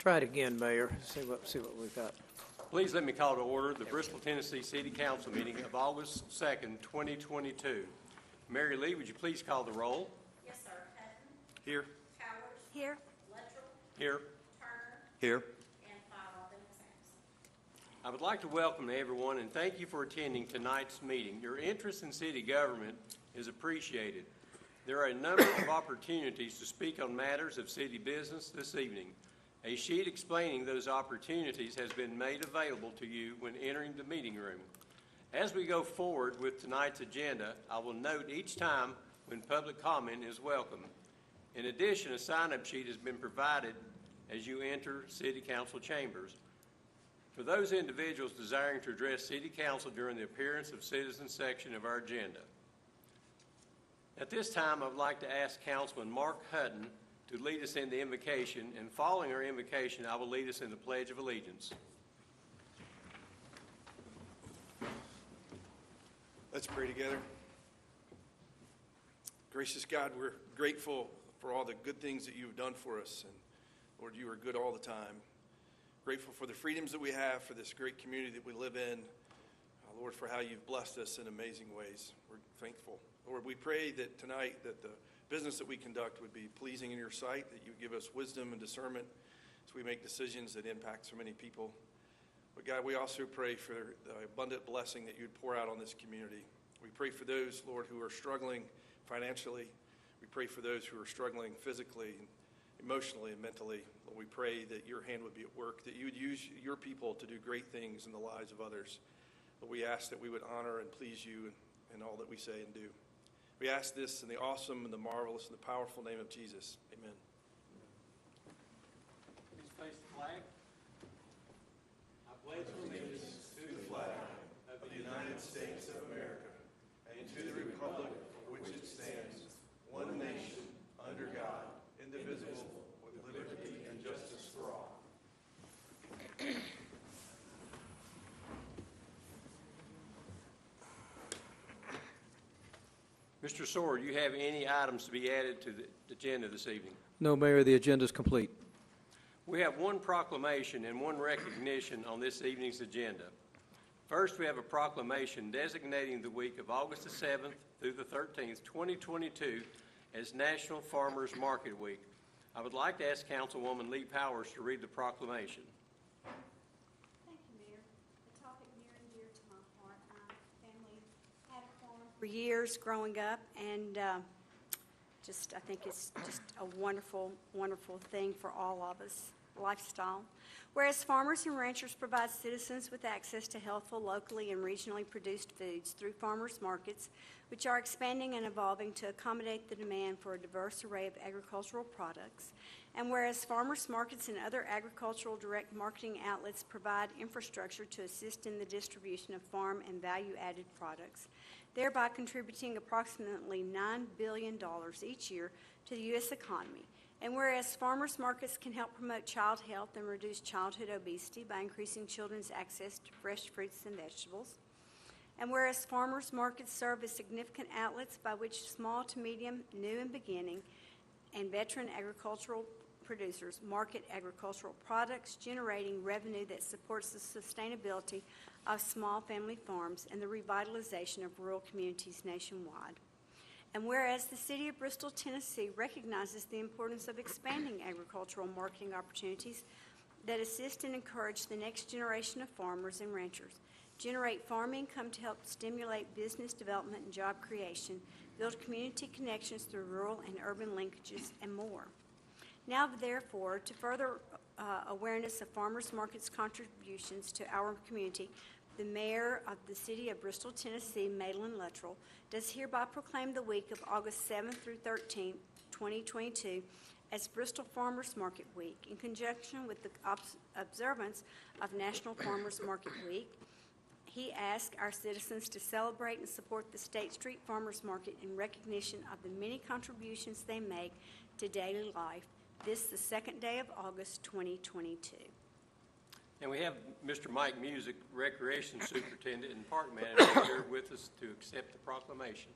Try it again, Mayor. See what we've got. Please let me call to order the Bristol, Tennessee City Council meeting of August 2nd, 2022. Mary Lee, would you please call the roll? Yes, sir. Hutton. Here. Powers. Here. Luttrell. Here. Turner. Here. And Five Robin is absent. I would like to welcome everyone and thank you for attending tonight's meeting. Your interest in city government is appreciated. There are a number of opportunities to speak on matters of city business this evening. A sheet explaining those opportunities has been made available to you when entering the meeting room. As we go forward with tonight's agenda, I will note each time when public comment is welcome. In addition, a sign-up sheet has been provided as you enter City Council chambers. For those individuals desiring to address City Council during the appearance of citizens section of our agenda. At this time, I would like to ask Councilman Mark Hutton to lead us in the invocation, and following our invocation, I will lead us in the Pledge of Allegiance. Let's pray together. Gracious God, we're grateful for all the good things that you've done for us, and Lord, you are good all the time. Grateful for the freedoms that we have, for this great community that we live in. Lord, for how you've blessed us in amazing ways. We're thankful. Lord, we pray that tonight that the business that we conduct would be pleasing in your sight, that you give us wisdom and discernment as we make decisions that impact so many people. But God, we also pray for the abundant blessing that you'd pour out on this community. We pray for those, Lord, who are struggling financially. We pray for those who are struggling physically, emotionally, and mentally. Lord, we pray that your hand would be at work, that you would use your people to do great things in the lives of others. But we ask that we would honor and please you in all that we say and do. We ask this in the awesome and the marvelous and the powerful name of Jesus. Amen. Please face the flag. I pledge allegiance to the flag of the United States of America and to the republic for which it stands, one nation, under God, indivisible, with liberty and justice for all. Mr. Sawyer, do you have any items to be added to the agenda this evening? No, Mayor, the agenda is complete. We have one proclamation and one recognition on this evening's agenda. First, we have a proclamation designating the week of August the 7th through the 13th, 2022 as National Farmers Market Week. I would like to ask Councilwoman Lee Powers to read the proclamation. Thank you, Mayor. A topic near and dear to my heart. My family had a farm for years growing up, and I think it's just a wonderful, wonderful thing for all of us, lifestyle. Whereas farmers and ranchers provide citizens with access to healthful, locally and regionally produced foods through farmers markets, which are expanding and evolving to accommodate the demand for a diverse array of agricultural products. And whereas farmers markets and other agricultural direct marketing outlets provide infrastructure to assist in the distribution of farm and value-added products, thereby contributing approximately $9 billion each year to the U.S. economy. And whereas farmers markets can help promote child health and reduce childhood obesity by increasing children's access to fresh fruits and vegetables, and whereas farmers markets serve as significant outlets by which small to medium, new and beginning, and veteran agricultural producers market agricultural products, generating revenue that supports the sustainability of small family farms and the revitalization of rural communities nationwide. And whereas the City of Bristol, Tennessee recognizes the importance of expanding agricultural marketing opportunities that assist and encourage the next generation of farmers and ranchers, generate farm income to help stimulate business development and job creation, build community connections through rural and urban linkages, and more. Now, therefore, to further awareness of farmers markets' contributions to our community, the Mayor of the City of Bristol, Tennessee, Madeline Luttrell, does hereby proclaim the week of August 7th through 13th, 2022, as Bristol Farmers Market Week, in conjunction with the observance of National Farmers Market Week. He asked our citizens to celebrate and support the State Street Farmers Market in recognition of the many contributions they make to daily life. This is the second day of August, 2022. And we have Mr. Mike Music, Recreation Superintendent and Park Manager, here with us to accept the proclamation.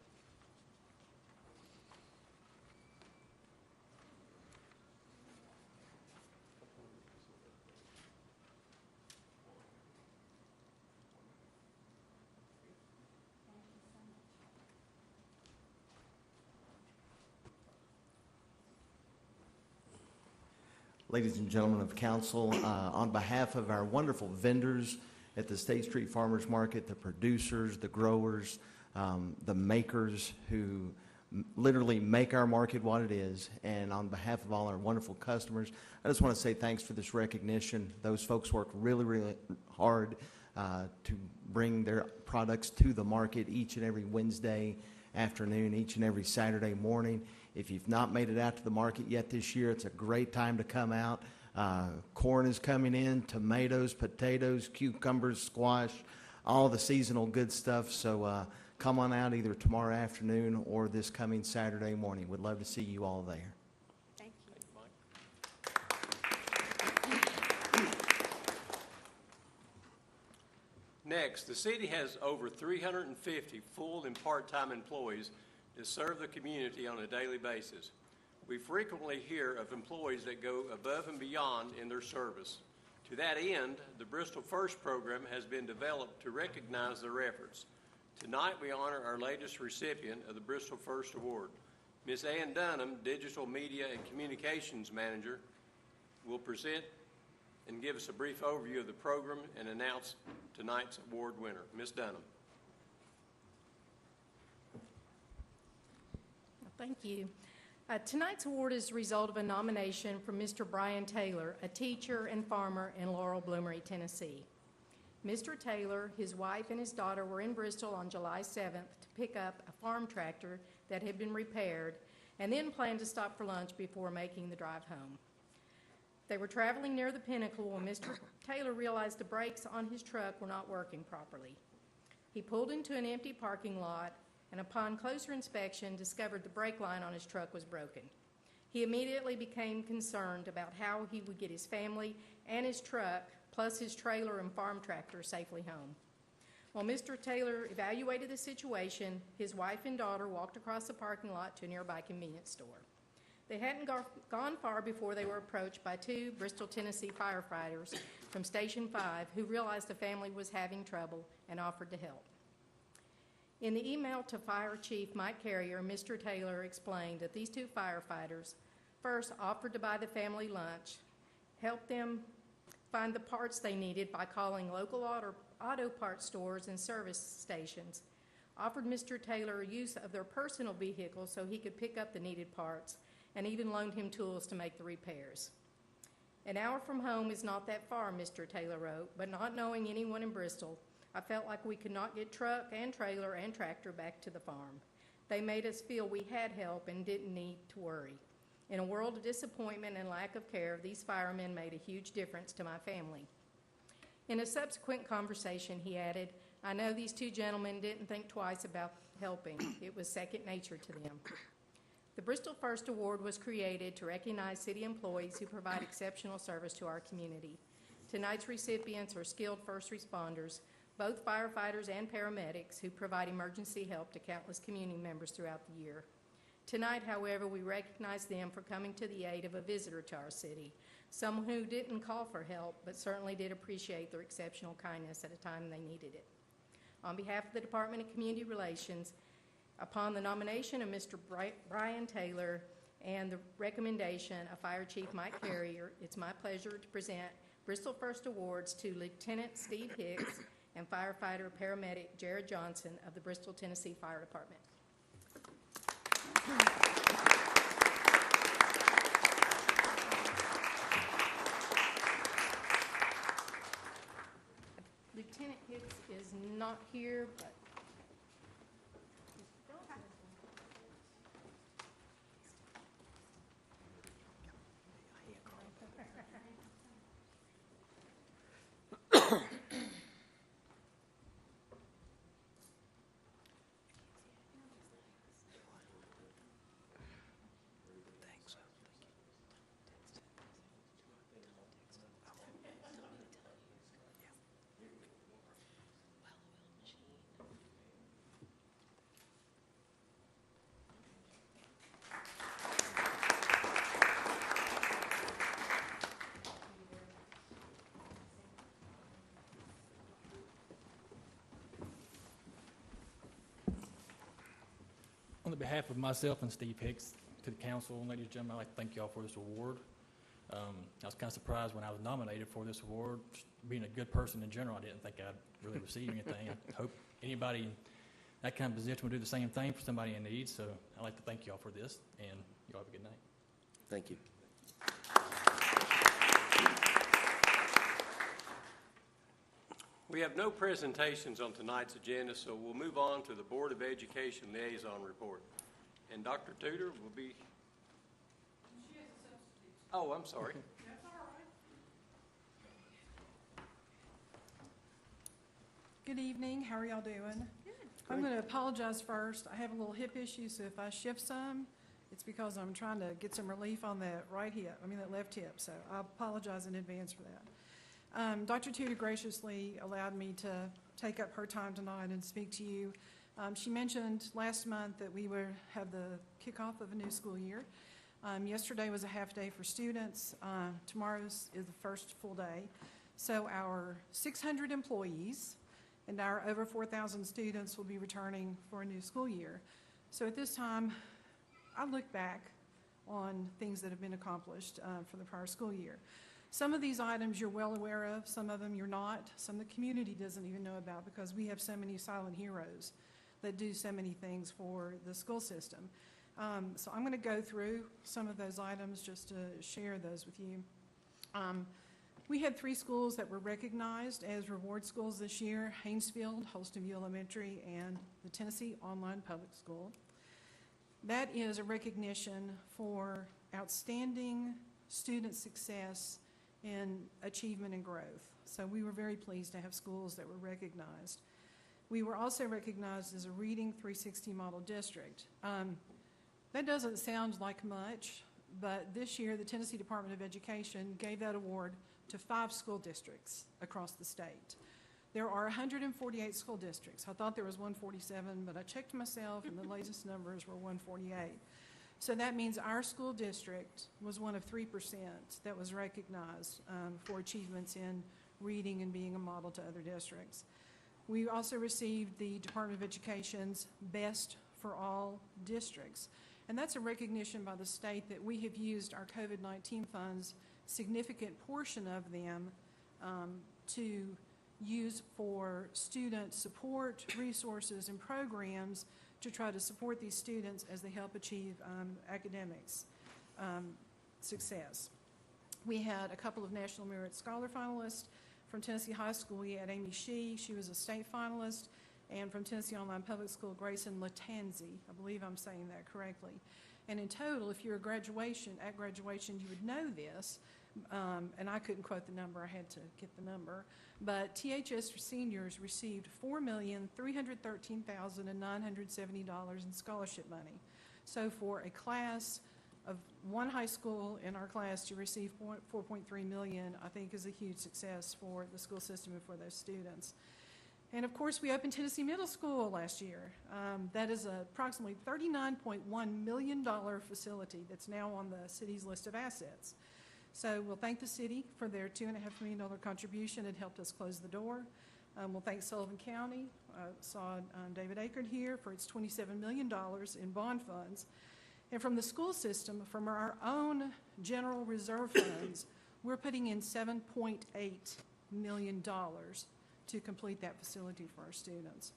Ladies and gentlemen of council, on behalf of our wonderful vendors at the State Street Farmers Market, the producers, the growers, the makers who literally make our market what it is, and on behalf of all our wonderful customers, I just want to say thanks for this recognition. Those folks work really, really hard to bring their products to the market each and every Wednesday afternoon, each and every Saturday morning. If you've not made it out to the market yet this year, it's a great time to come out. Corn is coming in, tomatoes, potatoes, cucumbers, squash, all the seasonal good stuff. So come on out either tomorrow afternoon or this coming Saturday morning. We'd love to see you all there. Thank you. Next, the city has over 350 full and part-time employees that serve the community on a daily basis. We frequently hear of employees that go above and beyond in their service. To that end, the Bristol First program has been developed to recognize their efforts. Tonight, we honor our latest recipient of the Bristol First Award. Ms. Ann Dunham, Digital Media and Communications Manager, will present and give us a brief overview of the program and announce tonight's award winner. Ms. Dunham. Thank you. Tonight's award is the result of a nomination from Mr. Brian Taylor, a teacher and farmer in Laurel Bloomery, Tennessee. Mr. Taylor, his wife, and his daughter were in Bristol on July 7th to pick up a farm tractor that had been repaired and then planned to stop for lunch before making the drive home. They were traveling near the Pinnacle when Mr. Taylor realized the brakes on his truck were not working properly. He pulled into an empty parking lot and upon closer inspection discovered the brake line on his truck was broken. He immediately became concerned about how he would get his family and his truck, plus his trailer and farm tractor, safely home. While Mr. Taylor evaluated the situation, his wife and daughter walked across the parking lot to a nearby convenience store. They hadn't gone far before they were approached by two Bristol, Tennessee firefighters from Station 5 who realized the family was having trouble and offered to help. In the email to Fire Chief Mike Carrier, Mr. Taylor explained that these two firefighters first offered to buy the family lunch, helped them find the parts they needed by calling local auto parts stores and service stations, offered Mr. Taylor use of their personal vehicle so he could pick up the needed parts, and even loaned him tools to make the repairs. An hour from home is not that far, Mr. Taylor wrote, but not knowing anyone in Bristol, I felt like we could not get truck and trailer and tractor back to the farm. They made us feel we had help and didn't need to worry. In a world of disappointment and lack of care, these firemen made a huge difference to my family. In a subsequent conversation, he added, I know these two gentlemen didn't think twice about helping. It was second nature to them. The Bristol First Award was created to recognize city employees who provide exceptional service to our community. Tonight's recipients are skilled first responders, both firefighters and paramedics who provide emergency help to countless community members throughout the year. Tonight, however, we recognize them for coming to the aid of a visitor to our city, someone who didn't call for help but certainly did appreciate their exceptional kindness at a time they needed it. On behalf of the Department of Community Relations, upon the nomination of Mr. Brian Taylor and the recommendation of Fire Chief Mike Carrier, it's my pleasure to present Bristol First Awards to Lieutenant Steve Hicks and firefighter paramedic Gerald Johnson of the Bristol, Tennessee Fire Department. Lieutenant Hicks is not here, but On behalf of myself and Steve Hicks, to the council, ladies and gentlemen, I'd like to thank you all for this award. I was kind of surprised when I was nominated for this award. Just being a good person in general, I didn't think I'd really receive anything. I hope anybody in that kind of position would do the same thing for somebody in need. So I'd like to thank you all for this, and you all have a good night. Thank you. We have no presentations on tonight's agenda, so we'll move on to the Board of Education Liaison Report. And Dr. Tudor will be... Oh, I'm sorry. Good evening. How are y'all doing? Good. I'm going to apologize first. I have a little hip issue, so if I shift some, it's because I'm trying to get some relief on that that left hip. So I apologize in advance for that. Dr. Tudor graciously allowed me to take up her time tonight and speak to you. She mentioned last month that we would have the kickoff of a new school year. Yesterday was a half day for students. Tomorrow's is the first full day. So our 600 employees and our over 4,000 students will be returning for a new school year. So at this time, I look back on things that have been accomplished for the prior school year. Some of these items you're well aware of, some of them you're not, some the community doesn't even know about because we have so many silent heroes that do so many things for the school system. So I'm going to go through some of those items just to share those with you. We had 3 schools that were recognized as reward schools this year: Haynesfield, Holston View Elementary, and the Tennessee Online Public School. That is a recognition for outstanding student success in achievement and growth. So we were very pleased to have schools that were recognized. We were also recognized as a Reading 360 Model District. That doesn't sound like much, but this year the Tennessee Department of Education gave that award to 5 school districts across the state. There are 148 school districts. I thought there was 147, but I checked myself and the latest numbers were 148. So that means our school district was one of 3% that was recognized for achievements in reading and being a model to other districts. We also received the Department of Education's Best for All Districts. And that's a recognition by the state that we have used our COVID-19 funds, significant portion of them, to use for student support, resources, and programs to try to support these students as they help achieve academics success. We had a couple of National Merit Scholar finalists. From Tennessee High School, we had Amy Shee. She was a state finalist. And from Tennessee Online Public School, Grayson Latanzi. I believe I'm saying that correctly. And in total, if you're at graduation, you would know this. And I couldn't quote the number. I had to get the number. But THS seniors received $4,313,970 in scholarship money. So for a class of one high school in our class to receive $4.3 million, I think is a huge success for the school system and for those students. And of course, we opened Tennessee Middle School last year. That is approximately $39.1 million facility that's now on the city's list of assets. So we'll thank the city for their $2.5 million contribution. It helped us close the door. We'll thank Sullivan County. Saw David Akard here for its $27 million in bond funds. And from the school system, from our own general reserve funds, we're putting in $7.8 million to complete that facility for our students.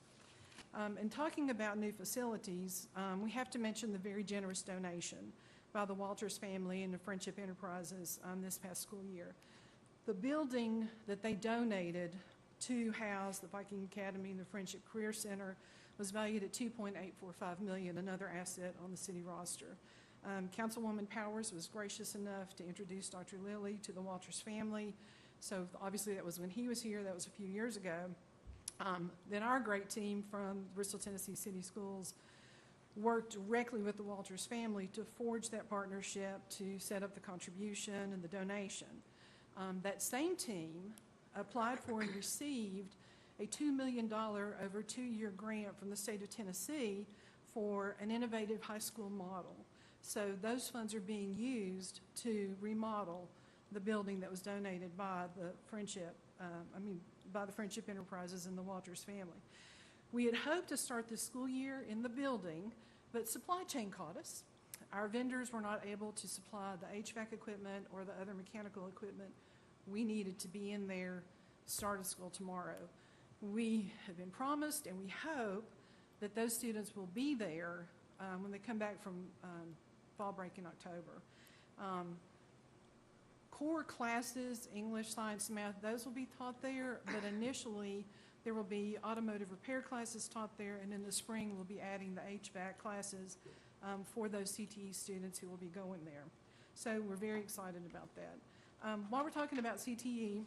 And talking about new facilities, we have to mention the very generous donation by the Walters family and the Friendship Enterprises this past school year. The building that they donated to house the Viking Academy and the Friendship Career Center was valued at $2.845 million, another asset on the city roster. Councilwoman Powers was gracious enough to introduce Dr. Lilly to the Walters family. So obviously that was when he was here, that was a few years ago. Then our great team from Bristol, Tennessee City Schools worked directly with the Walters family to forge that partnership to set up the contribution and the donation. That same team applied for and received a $2 million over 2-year grant from the state of Tennessee for an innovative high school model. So those funds are being used to remodel the building that was donated by the Friendship Enterprises and the Walters family. We had hoped to start this school year in the building, but supply chain caught us. our vendors were not able to supply the HVAC equipment or the other mechanical equipment we needed to be in there start of school tomorrow. We have been promised, and we hope that those students will be there when they come back from fall break in October. Core classes, English, science, math, those will be taught there, but initially there will be automotive repair classes taught there, and in the spring we'll be adding the HVAC classes for those CTE students who will be going there. So we're very excited about that. While we're talking about CTE,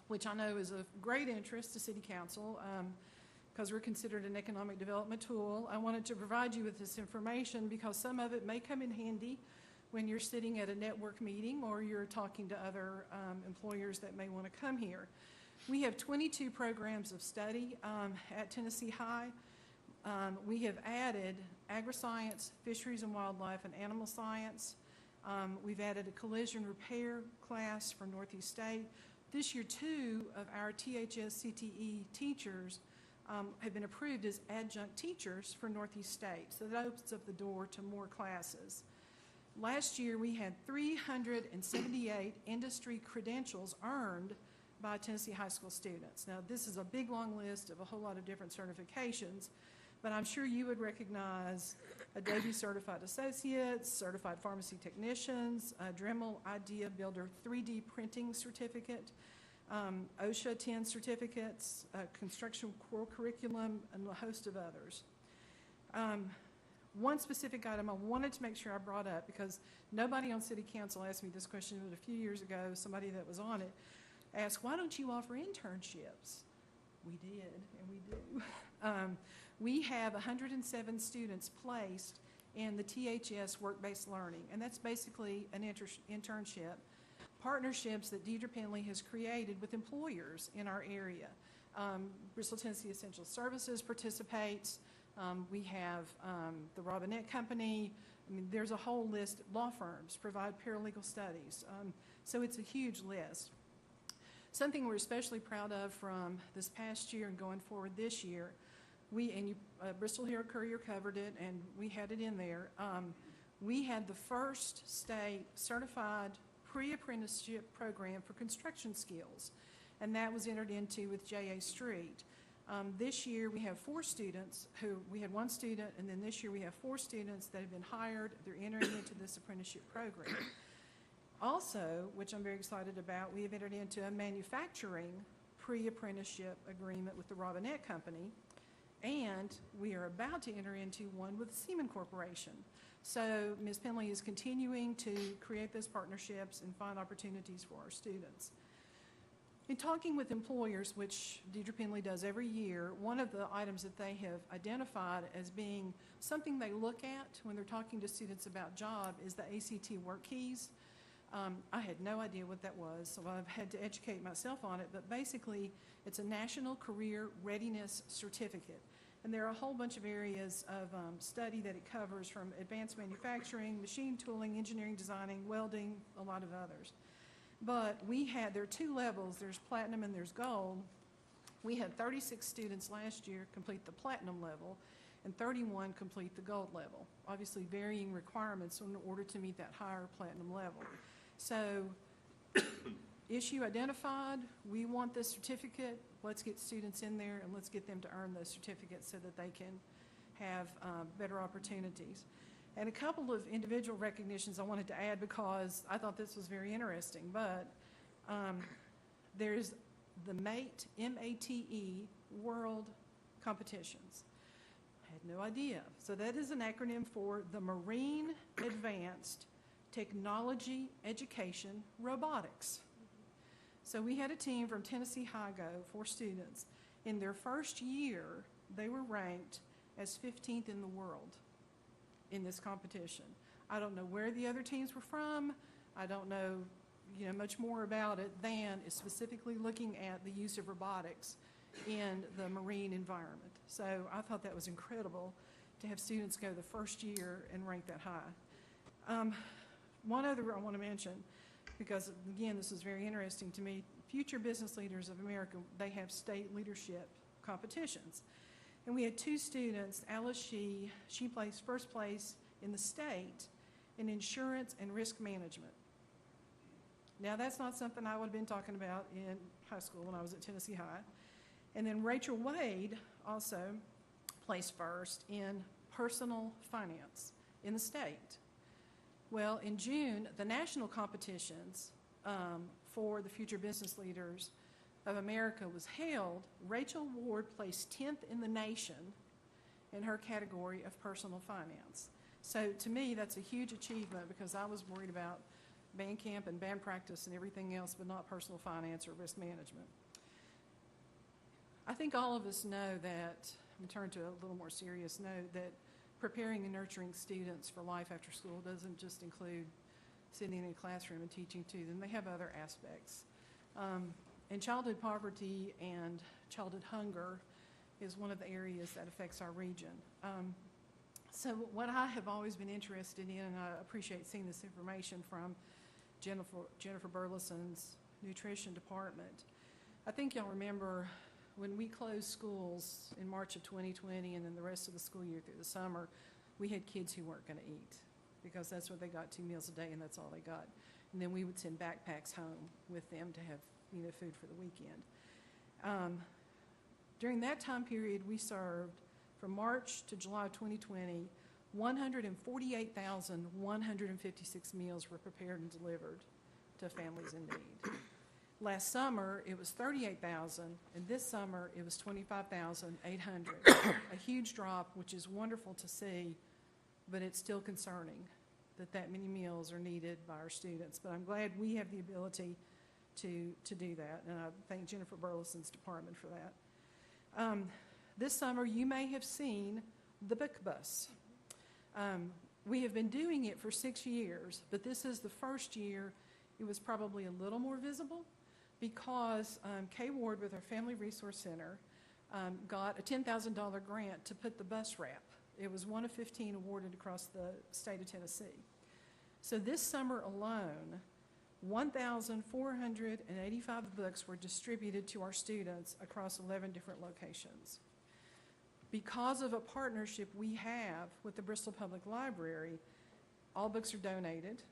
which I know is of great interest to City Council, because we're considered an economic development tool, I wanted to provide you with this information because some of it may come in handy when you're sitting at a network meeting or you're talking to other employers that may want to come here. We have 22 programs of study at Tennessee High. We have added agri-science, fisheries and wildlife, and animal science. We've added a collision repair class for Northeast State. This year, 2 of our THS CTE teachers have been approved as adjunct teachers for Northeast State, so that opens up the door to more classes. Last year, we had 378 industry credentials earned by Tennessee high school students. Now, this is a big, long list of a whole lot of different certifications, but I'm sure you would recognize Adobe Certified Associates, Certified Pharmacy Technicians, Dremel Idea Builder 3D Printing Certificate, OSHA 10 certificates, Construction Core Curriculum, and a host of others. One specific item I wanted to make sure I brought up, because nobody on City Council asked me this question, but a few years ago, somebody that was on it asked, why don't you offer internships? We did, and we do. We have 107 students placed in the THS work-based learning, and that's basically an internship. Partnerships that Deidre Penley has created with employers in our area. Bristol, Tennessee Essential Services participates. We have the Robinette Company. I mean, there's a whole list. Law firms provide paralegal studies. So it's a huge list. Something we're especially proud of from this past year and going forward this year, Bristol Herald Courier covered it, and we had it in there. We had the first state certified pre-apprenticeship program for construction skills, and that was entered into with J.A. Street. This year we have 4 students we had 1 student, and then this year we have 4 students that have been hired. They're entering into this apprenticeship program. Also, which I'm very excited about, we have entered into a manufacturing pre-apprenticeship agreement with the Robinette Company, and we are about to enter into one with Siemens Corporation. So Ms. Penley is continuing to create those partnerships and find opportunities for our students. In talking with employers, which Deidre Penley does every year, one of the items that they have identified as being something they look at when they're talking to students about job is the ACT work keys. I had no idea what that was, so I've had to educate myself on it, but basically it's a National Career Readiness Certificate. And there are a whole bunch of areas of study that it covers, from advanced manufacturing, machine tooling, engineering, designing, welding, a lot of others. But there are 2 levels. There's platinum and there's gold. We had 36 students last year complete the platinum level and 31 complete the gold level. Obviously varying requirements in order to meet that higher platinum level. So issue identified, we want this certificate, let's get students in there and let's get them to earn those certificates so that they can have better opportunities. And a couple of individual recognitions I wanted to add because I thought this was very interesting, but there's the MATE, M-A-T-E, World Competitions. I had no idea. So that is an acronym for the Marine Advanced Technology Education Robotics. So we had a team from Tennessee High go, 4 students. In their first year, they were ranked as 15th in the world in this competition. I don't know where the other teams were from. I don't know, much more about it than is specifically looking at the use of robotics in the marine environment. So I thought that was incredible to have students go the first year and rank that high. One other I want to mention, because again, this is very interesting to me. Future Business Leaders of America, they have state leadership competitions. And we had 2 students, Alice she placed first place in the state in insurance and risk management. Now, that's not something I would have been talking about in high school when I was at Tennessee High. And then Rachel Wade also placed first in personal finance in the state. Well, in June, the national competitions for the Future Business Leaders of America was held. Rachel Ward placed 10th in the nation in her category of personal finance. So to me, that's a huge achievement because I was worried about band camp and band practice and everything else, but not personal finance or risk management. I think all of us know that, I'm turn to a little more serious note, that preparing and nurturing students for life after school doesn't just include sitting in a classroom and teaching to them. They have other aspects. And childhood poverty and childhood hunger is one of the areas that affects our region. So what I have always been interested in, and I appreciate seeing this information from Jennifer Burleson's nutrition department. I think y'all remember when we closed schools in March of 2020 and then the rest of the school year through the summer, we had kids who weren't going to eat because that's what they got, 2 meals a day, and that's all they got. And then we would send backpacks home with them to have, food for the weekend. During that time period, we served, from March to July 2020, 148,156 meals were prepared and delivered to families in need. Last summer, it was 38,000, and this summer, it was 25,800. A huge drop, which is wonderful to see, but it's still concerning that many meals are needed by our students. But I'm glad we have the ability to do that, and I thank Jennifer Burleson's department for that. This summer, you may have seen the book bus. We have been doing it for 6 years, but this is the first year it was probably a little more visible because Kay Ward with our Family Resource Center got a $10,000 grant to put the bus wrap. It was one of 15 awarded across the state of Tennessee. So this summer alone, 1,485 books were distributed to our students across 11 different locations. Because of a partnership we have with the Bristol Public Library, all books are donated,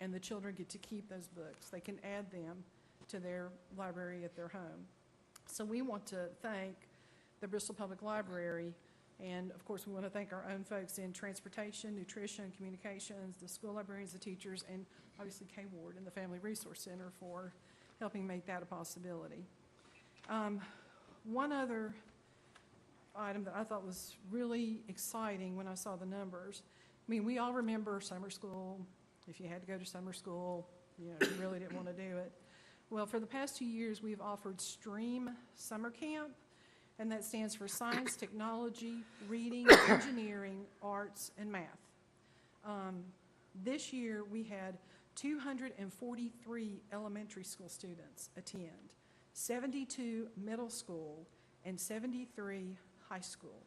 and the children get to keep those books. They can add them to their library at their home. So we want to thank the Bristol Public Library, and of course we want to thank our own folks in transportation, nutrition, communications, the school librarians, the teachers, and obviously Kay Ward and the Family Resource Center for helping make that a possibility. One other item that I thought was really exciting when I saw the numbers. I mean, we all remember summer school. If you had to go to summer school, you really didn't want to do it. Well, for the past 2 years, we've offered STREAM Summer Camp, and that stands for Science, Technology, Reading, Engineering, Arts, and Math. This year, we had 243 elementary school students attend, 72 middle school, and 73 high school.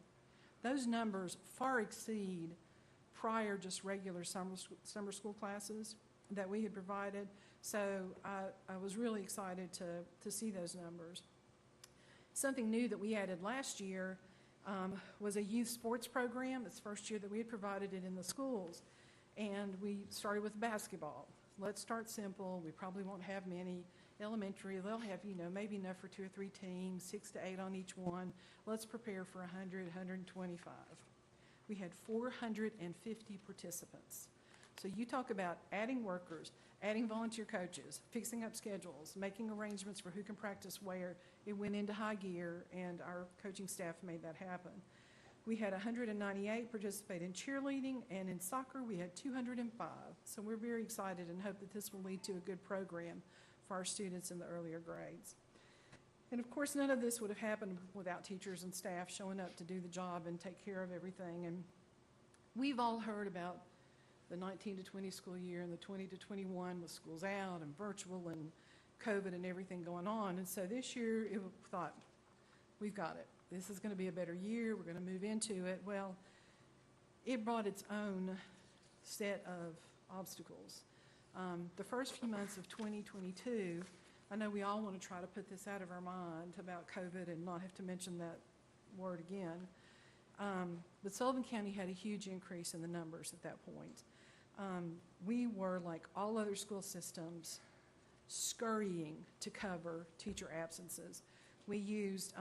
Those numbers far exceed prior just regular summer school classes that we had provided. So I was really excited to see those numbers. Something new that we added last year was a youth sports program. It's the first year that we had provided it in the schools. And we started with basketball. Let's start simple. We probably won't have many. Elementary, they'll have, maybe enough for 2 or 3 teams, 6 to 8 on each one. Let's prepare for 100, 125. We had 450 participants. So you talk about adding workers, adding volunteer coaches, fixing up schedules, making arrangements for who can practice where. It went into high gear, and our coaching staff made that happen. We had 198 participate in cheerleading, and in soccer we had 205. So we're very excited and hope that this will lead to a good program for our students in the earlier grades. And of course, none of this would have happened without teachers and staff showing up to do the job and take care of everything. And we've all heard about the 19 to 20 school year and the 20 to 21 with schools out and virtual and COVID and everything going on. And so this year, we thought, we've got it. This is going to be a better year. We're going to move into it. Well, it brought its own set of obstacles. The first few months of 2022, I know we all want to try to put this out of our mind about COVID and not have to mention that word again. But Sullivan County had a huge increase in the numbers at that point. We were, like all other school systems, scurrying to cover teacher absences. We used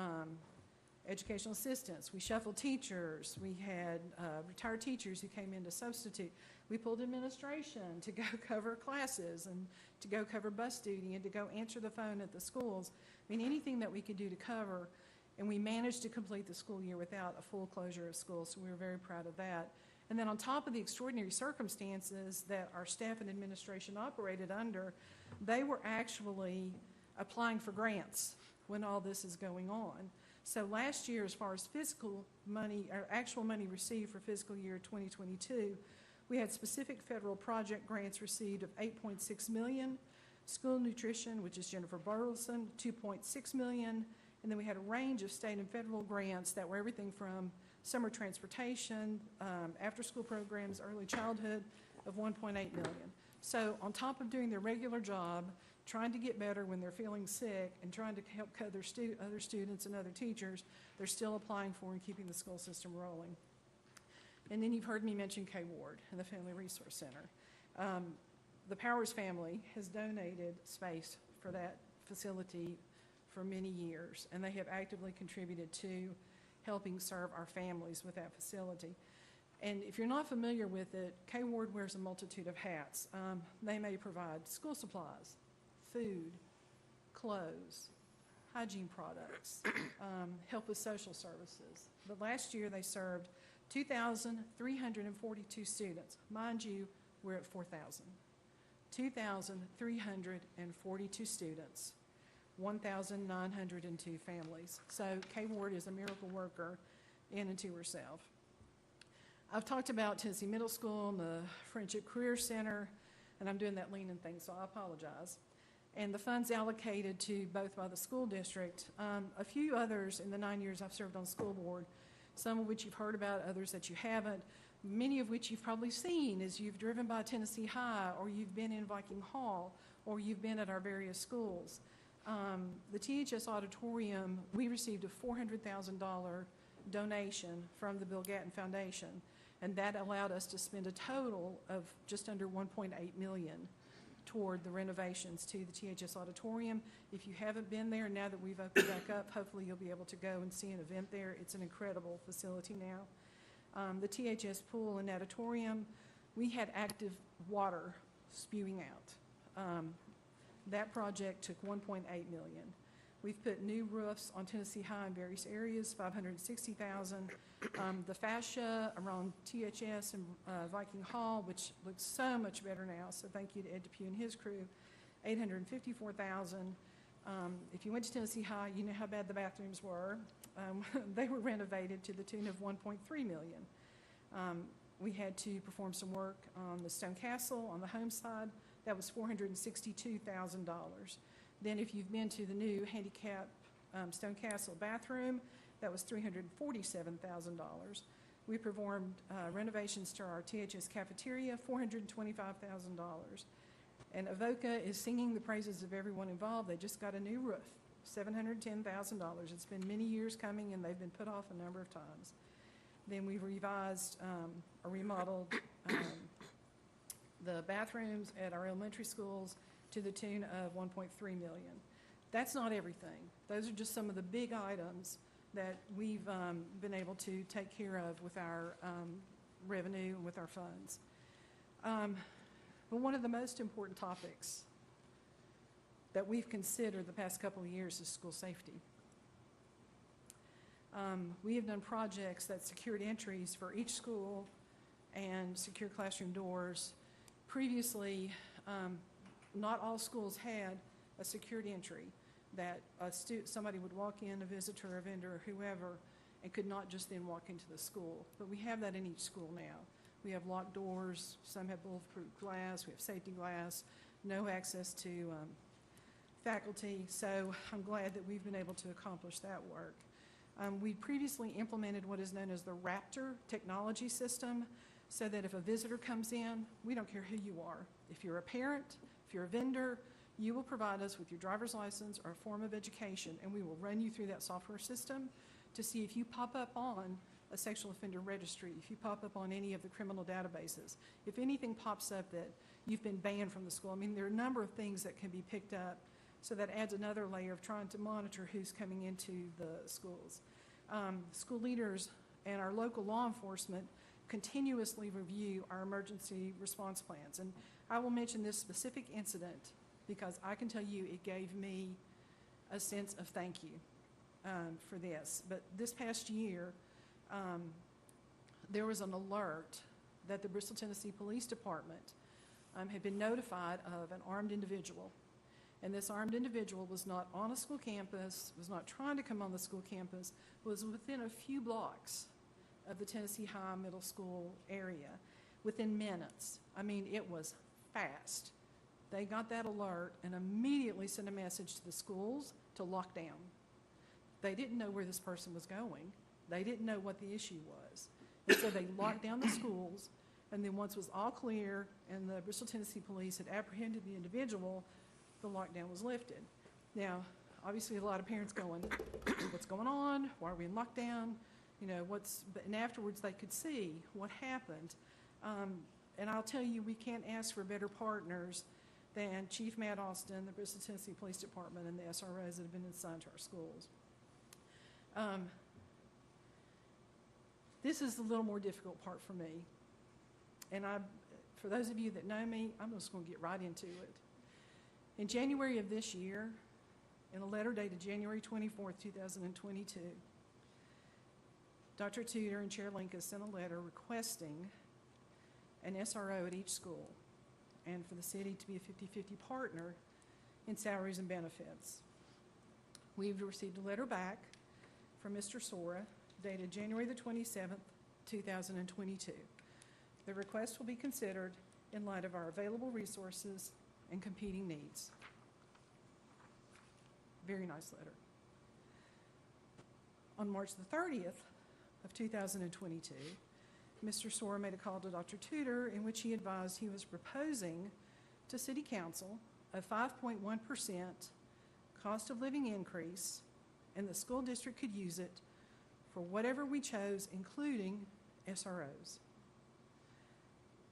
educational assistants. We shuffled teachers. We had retired teachers who came in to substitute. We pulled administration to go cover classes and to go cover bus duty and to go answer the phone at the schools. I mean, anything that we could do to cover, and we managed to complete the school year without a full closure of schools, so we were very proud of that. And then on top of the extraordinary circumstances that our staff and administration operated under, they were actually applying for grants when all this is going on. So last year, as far as fiscal money, or actual money received for fiscal year 2022, we had specific federal project grants received of $8.6 million, school nutrition, which is Jennifer Burleson, $2.6 million, and then we had a range of state and federal grants that were everything from summer transportation, after-school programs, early childhood of $1.8 million. So on top of doing their regular job, trying to get better when they're feeling sick and trying to help other students and other teachers, they're still applying for and keeping the school system rolling. And then you've heard me mention K-Ward and the Family Resource Center. The Powers family has donated space for that facility for many years, and they have actively contributed to helping serve our families with that facility. And if you're not familiar with it, K-Ward wears a multitude of hats. They may provide school supplies, food, clothes, hygiene products, help with social services. But last year they served 2,342 students. Mind you, we're at 4,000. 2,342 students, 1,902 families. So K-Ward is a miracle worker in and to herself. I've talked about Tennessee Middle School and the Friendship Career Center, and I'm doing that leaning thing, so I apologize. And the funds allocated to both by the school district, a few others in the 9 years I've served on school board, some of which you've heard about, others that you haven't, many of which you've probably seen as you've driven by Tennessee High, or you've been in Viking Hall, or you've been at our various schools. The THS Auditorium, we received a $400,000 donation from the Bill Gatton Foundation, and that allowed us to spend a total of just under $1.8 million toward the renovations to the THS Auditorium. If you haven't been there, now that we've opened back up, hopefully you'll be able to go and see an event there. It's an incredible facility now. The Ths Pool and Natatorium, we had active water spewing out. That project took $1.8 million. We've put new roofs on Tennessee High in various areas, $560,000. The fascia around THS and Viking Hall, which looks so much better now, so thank you to Ed Depew and his crew, $854,000. If you went to Tennessee High, you know how bad the bathrooms were. They were renovated to the tune of $1.3 million. We had to perform some work on the Stone Castle on the home side. That was $462,000. Then if you've been to the new handicap Stone Castle bathroom, that was $347,000. We performed renovations to our THS cafeteria, $425,000. And Avoca is singing the praises of everyone involved. They just got a new roof, $710,000. It's been many years coming, and they've been put off a number of times. Then we revised or remodeled the bathrooms at our elementary schools to the tune of $1.3 million. That's not everything. Those are just some of the big items that we've been able to take care of with our revenue and with our funds. But one of the most important topics that we've considered the past couple of years is school safety. We have done projects that secured entries for each school and secure classroom doors. Previously, not all schools had a secured entry that somebody would walk in, a visitor, a vendor, or whoever, and could not just then walk into the school. But we have that in each school now. We have locked doors, some have bulletproof glass, we have safety glass, no access to faculty. So I'm glad that we've been able to accomplish that work. We previously implemented what is known as the Raptor technology system, so that if a visitor comes in, we don't care who you are. If you're a parent, if you're a vendor, you will provide us with your driver's license or a form of education, and we will run you through that software system to see if you pop up on a sexual offender registry, if you pop up on any of the criminal databases, if anything pops up that you've been banned from the school, I mean, there are a number of things that can be picked up, so that adds another layer of trying to monitor who's coming into the schools. School leaders and our local law enforcement continuously review our emergency response plans. And I will mention this specific incident because I can tell you it gave me a sense of thank you for this. But this past year, there was an alert that the Bristol, Tennessee Police Department had been notified of an armed individual. And this armed individual was not on a school campus, was not trying to come on the school campus, was within a few blocks of the Tennessee High Middle School area, within minutes. I mean, it was fast. They got that alert and immediately sent a message to the schools to lock down. They didn't know where this person was going. They didn't know what the issue was. And so they locked down the schools, and then once it was all clear and the Bristol, Tennessee police had apprehended the individual, the lockdown was lifted. Now, obviously a lot of parents going, what's going on? Why are we in lockdown? You know, and afterwards they could see what happened. And I'll tell you, we can't ask for better partners than Chief Matt Austin, the Bristol, Tennessee Police Department, and the SROs that have been assigned to our schools. This is the little more difficult part for me. And for those of you that know me, I'm just going to get right into it. In January of this year, in a letter dated January 24th, 2022, Dr. Tudor and Chair Linkus sent a letter requesting an SRO at each school and for the city to be a 50-50 partner in salaries and benefits. We've received a letter back from Mr. Sora dated January the 27th, 2022. The request will be considered in light of our available resources and competing needs. Very nice letter. On March the 30th of 2022, Mr. Sora made a call to Dr. Tudor in which he advised he was proposing to City Council a 5.1% cost of living increase, and the school district could use it for whatever we chose, including SROs.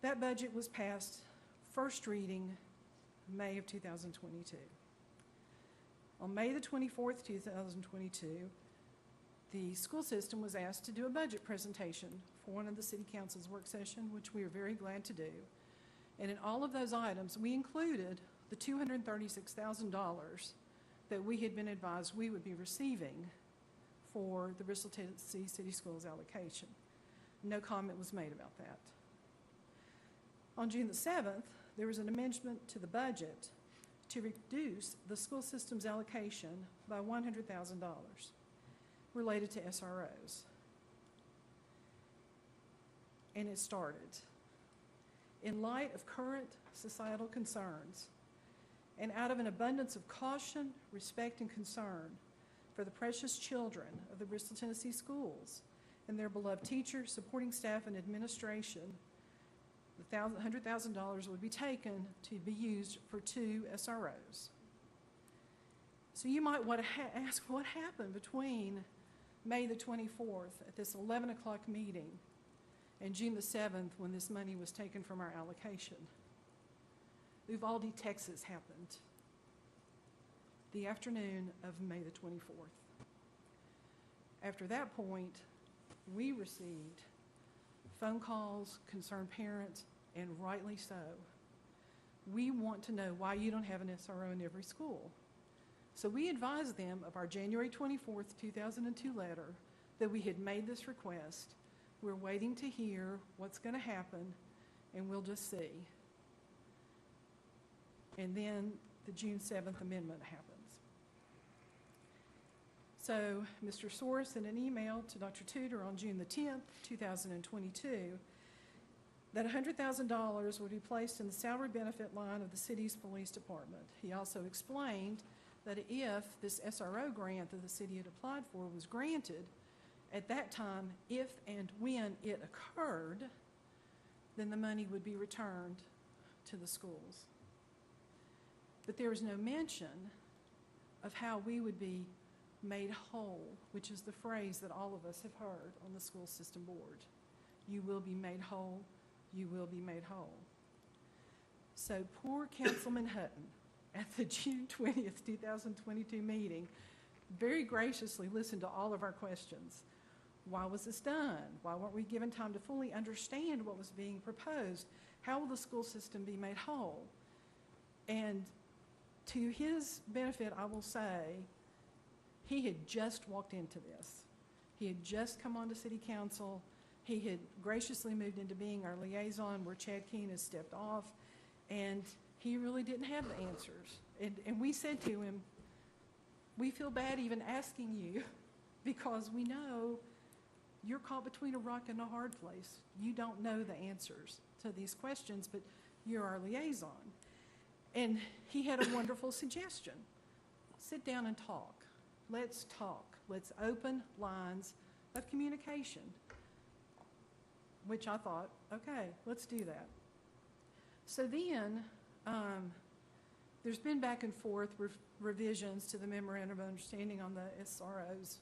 That budget was passed first reading May of 2022. On May the 24th, 2022, the school system was asked to do a budget presentation for one of the City Council's work session, which we are very glad to do. And in all of those items, we included the $236,000 that we had been advised we would be receiving for the Bristol, Tennessee City Schools allocation. No comment was made about that. On June the 7th, there was an amendment to the budget to reduce the school system's allocation by $100,000 related to SROs. And it started. In light of current societal concerns, and out of an abundance of caution, respect, and concern for the precious children of the Bristol, Tennessee schools and their beloved teachers, supporting staff, and administration, the $100,000 would be taken to be used for 2 SROs. So you might want to ask what happened between May the 24th at this 11 o'clock meeting and June the 7th when this money was taken from our allocation. Uvalde, Texas happened the afternoon of May the 24th. After that point, we received phone calls, concerned parents, and rightly so. We want to know why you don't have an SRO in every school. So we advised them of our January 24th, 2002 letter that we had made this request. We're waiting to hear what's going to happen, and we'll just see. And then the June 7th amendment happens. So Mr. Sora sent an email to Dr. Tudor on June the 10th, 2022, that $100,000 would be placed in the salary benefit line of the city's police department. He also explained that if this SRO grant that the city had applied for was granted, at that time, if and when it occurred, then the money would be returned to the schools. But there was no mention of how we would be made whole, which is the phrase that all of us have heard on the school system board. You will be made whole. You will be made whole. So poor Councilman Hutton, at the June 20th, 2022 meeting, very graciously listened to all of our questions. Why was this done? Why weren't we given time to fully understand what was being proposed? How will the school system be made whole? And to his benefit, I will say, he had just walked into this. He had just come on to city council. He had graciously moved into being our liaison where Chad Keene has stepped off, and he really didn't have the answers. And we said to him, we feel bad even asking you because we know you're caught between a rock and a hard place. You don't know the answers to these questions, but you're our liaison. And he had a wonderful suggestion. Sit down and talk. Let's talk. Let's open lines of communication, which I thought, okay, let's do that. So then there's been back and forth revisions to the Memorandum of Understanding on the SRO's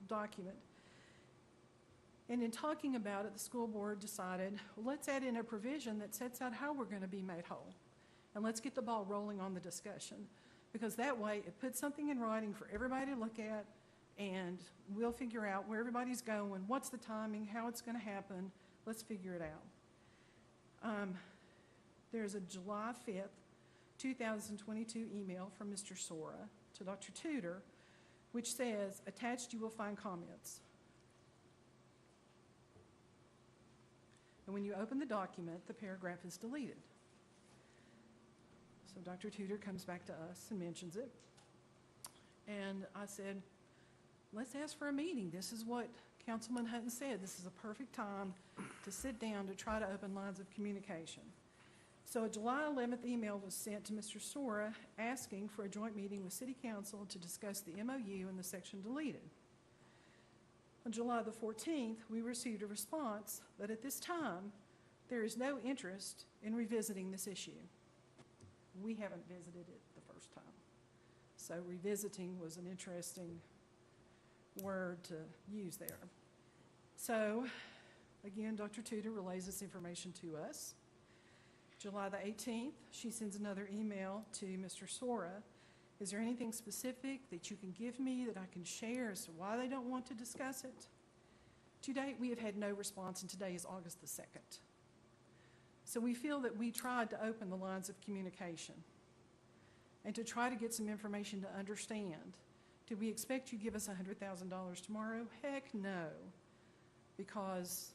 document. And in talking about it, the school board decided, well, let's add in a provision that sets out how we're going to be made whole. And let's get the ball rolling on the discussion. Because that way, it puts something in writing for everybody to look at, and we'll figure out where everybody's going, what's the timing, how it's going to happen. Let's figure it out. There's a July 5th, 2022 email from Mr. Sora to Dr. Tudor, which says, attached you will find comments. And when you open the document, the paragraph is deleted. So Dr. Tudor comes back to us and mentions it. And I said, let's ask for a meeting. This is what Councilman Hutton said. This is a perfect time to sit down to try to open lines of communication. So a July 11th email was sent to Mr. Sora asking for a joint meeting with City Council to discuss the MOU and the section deleted. On July the 14th, we received a response that at this time, there is no interest in revisiting this issue. We haven't visited it the first time. So revisiting was an interesting word to use there. So again, Dr. Tudor relays this information to us. July the 18th, she sends another email to Mr. Sora. Is there anything specific that you can give me that I can share as to why they don't want to discuss it? To date, we have had no response, and today is August the 2nd. So we feel that we tried to open the lines of communication and to try to get some information to understand. Do we expect you to give us $100,000 tomorrow? Heck no, because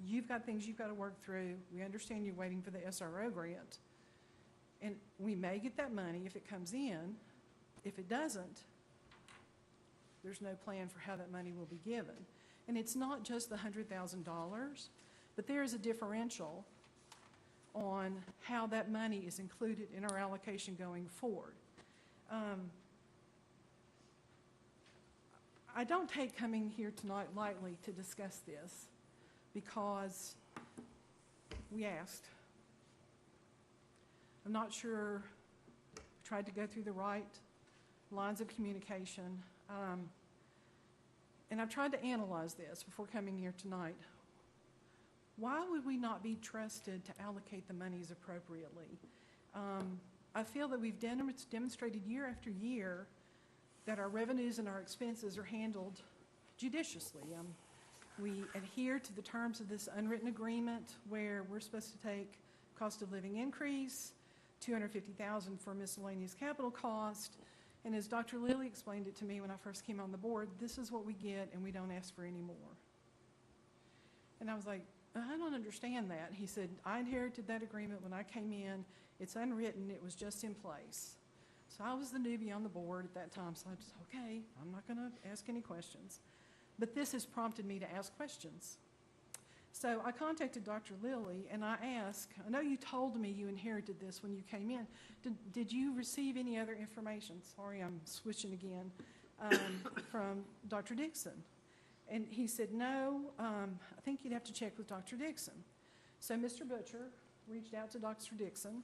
you've got things you've got to work through. We understand you're waiting for the SRO grant. And we may get that money if it comes in. If it doesn't, there's no plan for how that money will be given. And it's not just the $100,000, but there is a differential on how that money is included in our allocation going forward. I don't take coming here tonight lightly to discuss this because we asked. I'm not sure, I tried to go through the right lines of communication. And I've tried to analyze this before coming here tonight. Why would we not be trusted to allocate the monies appropriately? I feel that we've demonstrated year after year that our revenues and our expenses are handled judiciously. We adhere to the terms of this unwritten agreement where we're supposed to take cost of living increase, $250,000 for miscellaneous capital cost, and as Dr. Lilly explained it to me when I first came on the board, this is what we get and we don't ask for any more. And I was like, I don't understand that. He said, I inherited that agreement when I came in. It's unwritten. It was just in place. So I was the newbie on the board at that time, so I just, okay, I'm not going to ask any questions. But this has prompted me to ask questions. So I contacted Dr. Lilly and I asked, I know you told me you inherited this when you came in. Did you receive any other information? Sorry, I'm switching again, from Dr. Dixon. And he said, no, I think you'd have to check with Dr. Dixon. So Mr. Butcher reached out to Dr. Dixon.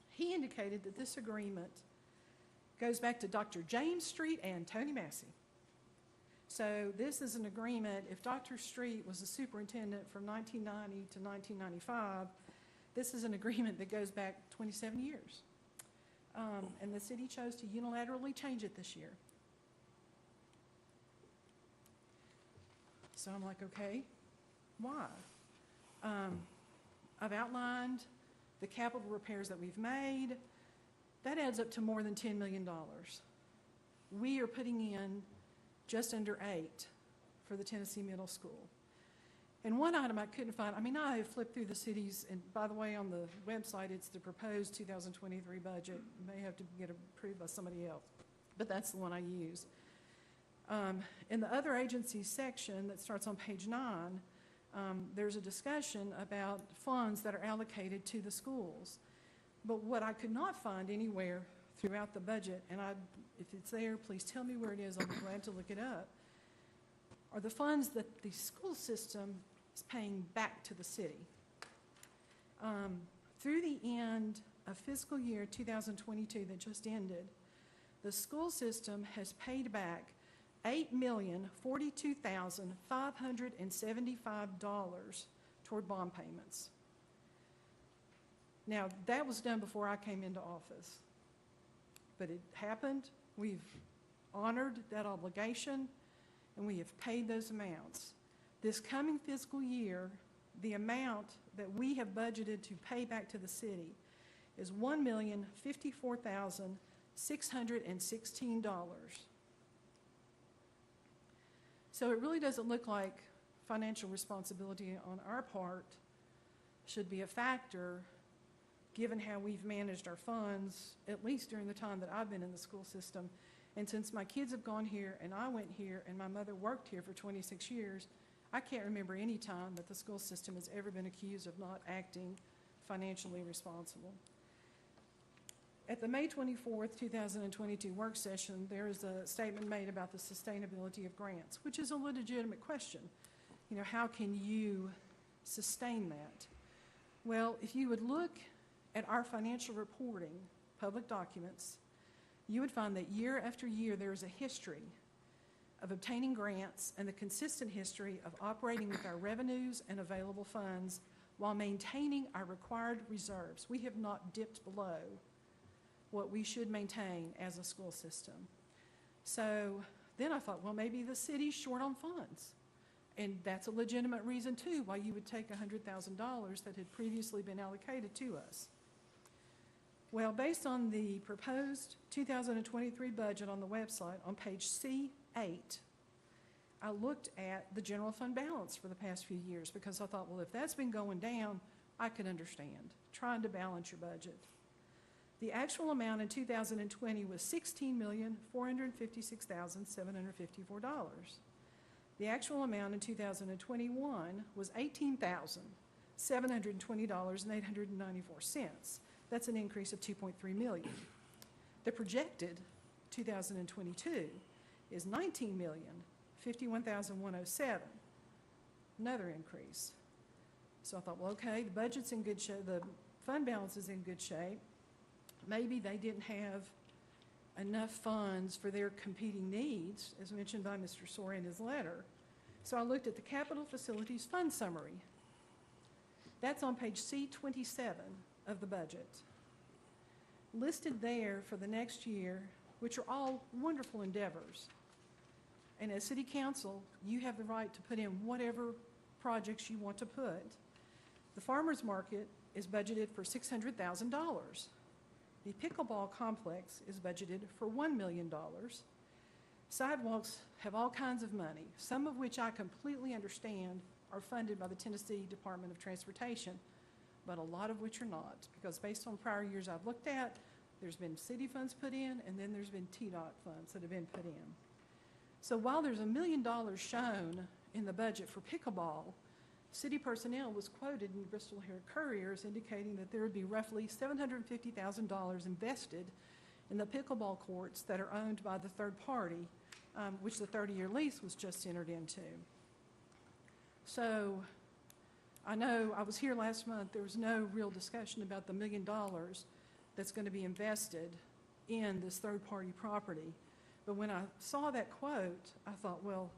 He indicated that this agreement goes back to Dr. James Street and Tony Massey. So this is an agreement, if Dr. Street was the superintendent from 1990 to 1995, this is an agreement that goes back 27 years. And the city chose to unilaterally change it this year. So I'm like, okay, why? I've outlined the capital repairs that we've made. That adds up to more than $10 million. We are putting in just under 8 for the Tennessee Middle School. And one item I couldn't find, I mean, I have flipped through the cities, and by the way, on the website, it's the proposed 2023 budget. It may have to get approved by somebody else, but that's the one I use. In the other agencies section that starts on page 9, there's a discussion about funds that are allocated to the schools. But what I could not find anywhere throughout the budget, and if it's there, please tell me where it is, I'll be glad to look it up, are the funds that the school system is paying back to the city. Through the end of fiscal year 2022 that just ended, the school system has paid back $8,042,575 toward bond payments. Now, that was done before I came into office, but it happened. We've honored that obligation, and we have paid those amounts. This coming fiscal year, the amount that we have budgeted to pay back to the city is $1,054,616. So it really doesn't look like financial responsibility on our part should be a factor, given how we've managed our funds, at least during the time that I've been in the school system. And since my kids have gone here and I went here and my mother worked here for 26 years, I can't remember any time that the school system has ever been accused of not acting financially responsible. At the May 24th, 2022 work session, there is a statement made about the sustainability of grants, which is a legitimate question. You know, how can you sustain that? Well, if you would look at our financial reporting, public documents, you would find that year after year there is a history of obtaining grants and the consistent history of operating with our revenues and available funds while maintaining our required reserves. We have not dipped below what we should maintain as a school system. So then I thought, well, maybe the city's short on funds. And that's a legitimate reason, too, why you would take $100,000 that had previously been allocated to us. Well, based on the proposed 2023 budget on the website, on page C8, I looked at the general fund balance for the past few years because I thought, well, if that's been going down, I could understand trying to balance your budget. The actual amount in 2020 was $16,456,754. The actual amount in 2021 was $18,720.894. That's an increase of $2.3 million. The projected 2022 is $19,051,107, another increase. So I thought, well, okay, the budget's in good shape, the fund balance is in good shape. Maybe they didn't have enough funds for their competing needs, as mentioned by Mr. Soar in his letter. So I looked at the Capital Facilities Fund Summary. That's on page C27 of the budget. Listed there for the next year, which are all wonderful endeavors. And as City Council, you have the right to put in whatever projects you want to put. The farmers market is budgeted for $600,000. The pickleball complex is budgeted for $1 million. Sidewalks have all kinds of money, some of which I completely understand are funded by the Tennessee Department of Transportation, but a lot of which are not, because based on prior years I've looked at, there's been city funds put in, and then there's been TDOT funds that have been put in. So while there's $1 million shown in the budget for pickleball, city personnel was quoted in the Bristol Herald Courier as indicating that there would be roughly $750,000 invested in the pickleball courts that are owned by the third party, which the 30-year lease was just entered into. So I know I was here last month, there was no real discussion about the $1 million that's going to be invested in this third-party property. But when I saw that quote, I thought, well,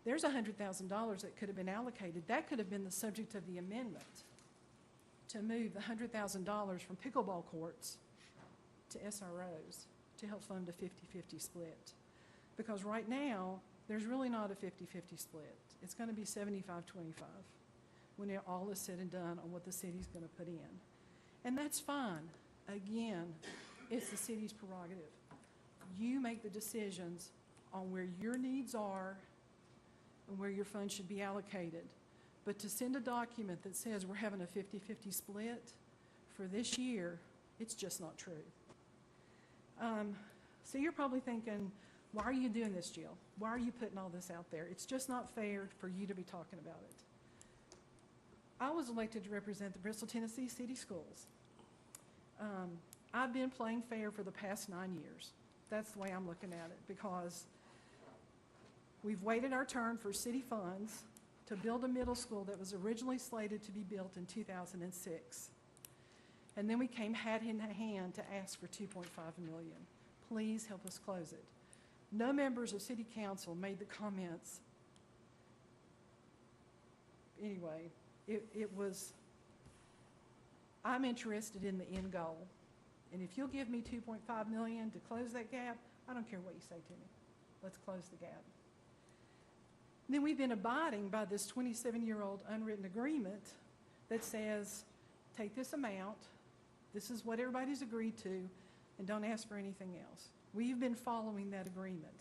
there's $100,000 that could have been allocated. That could have been the subject of the amendment, to move the $100,000 from pickleball courts to SROs to help fund a 50-50 split. Because right now, there's really not a 50-50 split. It's going to be 75-25 when it all is said and done on what the city's going to put in. And that's fine. Again, it's the city's prerogative. You make the decisions on where your needs are and where your funds should be allocated. But to send a document that says we're having a 50-50 split for this year, it's just not true. So you're probably thinking, why are you doing this, Jill? Why are you putting all this out there? It's just not fair for you to be talking about it. I was elected to represent the Bristol, Tennessee City Schools. I've been playing fair for the past 9 years. That's the way I'm looking at it, because we've waited our turn for city funds to build a middle school that was originally slated to be built in 2006. And then we came hat in hand to ask for $2.5 million. Please help us close it. No members of city council made the comments. Anyway, it was, I'm interested in the end goal. And if you'll give me $2.5 million to close that gap, I don't care what you say to me. Let's close the gap. Then we've been abiding by this 27-year-old unwritten agreement that says, take this amount, this is what everybody's agreed to, and don't ask for anything else. We've been following that agreement.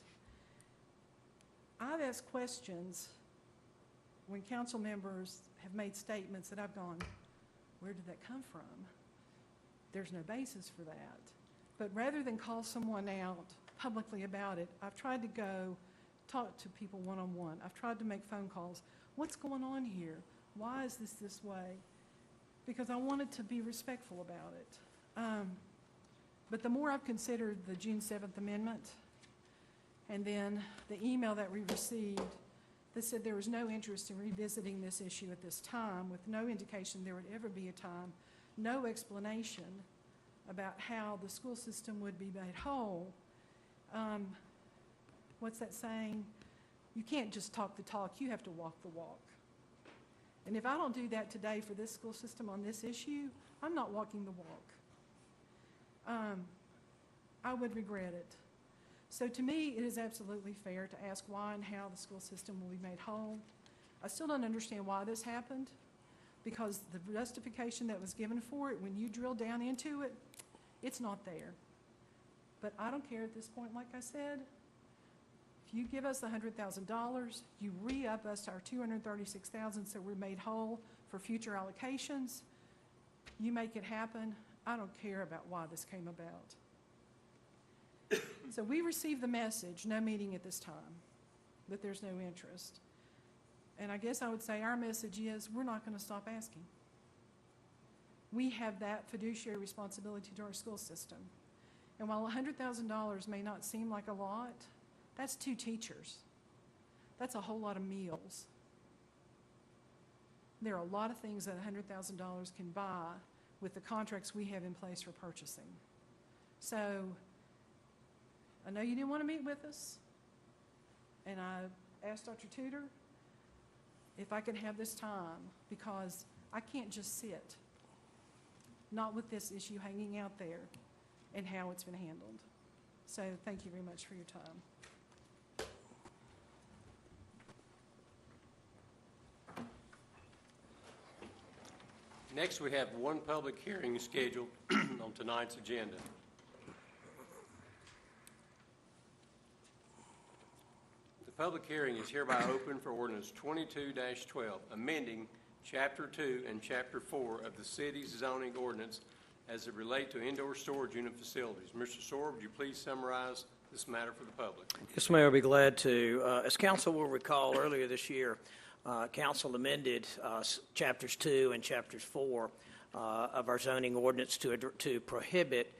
I've asked questions when council members have made statements that I've gone, where did that come from? There's no basis for that. But rather than call someone out publicly about it, I've tried to go talk to people one-on-one. I've tried to make phone calls. What's going on here? Why is this way? Because I wanted to be respectful about it. But the more I've considered the June 7th amendment, and then the email that we received that said there was no interest in revisiting this issue at this time, with no indication there would ever be a time, no explanation about how the school system would be made whole. What's that saying? You can't just talk the talk, you have to walk the walk. And if I don't do that today for this school system on this issue, I'm not walking the walk. I would regret it. So to me, it is absolutely fair to ask why and how the school system will be made whole. I still don't understand why this happened, because the justification that was given for it, when you drill down into it, it's not there. But I don't care at this point, like I said. If you give us the $100,000, you re-up us to our $236,000 so we're made whole for future allocations, you make it happen. I don't care about why this came about. So we received the message, no meeting at this time, that there's no interest. And I guess I would say our message is we're not going to stop asking. We have that fiduciary responsibility to our school system. And while $100,000 may not seem like a lot, that's 2 teachers. That's a whole lot of meals. There are a lot of things that $100,000 can buy with the contracts we have in place for purchasing. So I know you didn't want to meet with us, and I asked Dr. Tudor if I could have this time, because I can't just sit, not with this issue hanging out there and how it's been handled. So thank you very much for your time. Next, we have one public hearing scheduled on tonight's agenda. The public hearing is hereby open for Ordinance 22-12, amending Chapter 2 and Chapter 4 of the city's zoning ordinance as it relate to indoor storage unit facilities. Mr. Sorb, would you please summarize this matter for the public? Yes, Mayor, I'll be glad to. As council will recall, earlier this year, council amended Chapters 2 and Chapters 4 of our zoning ordinance to prohibit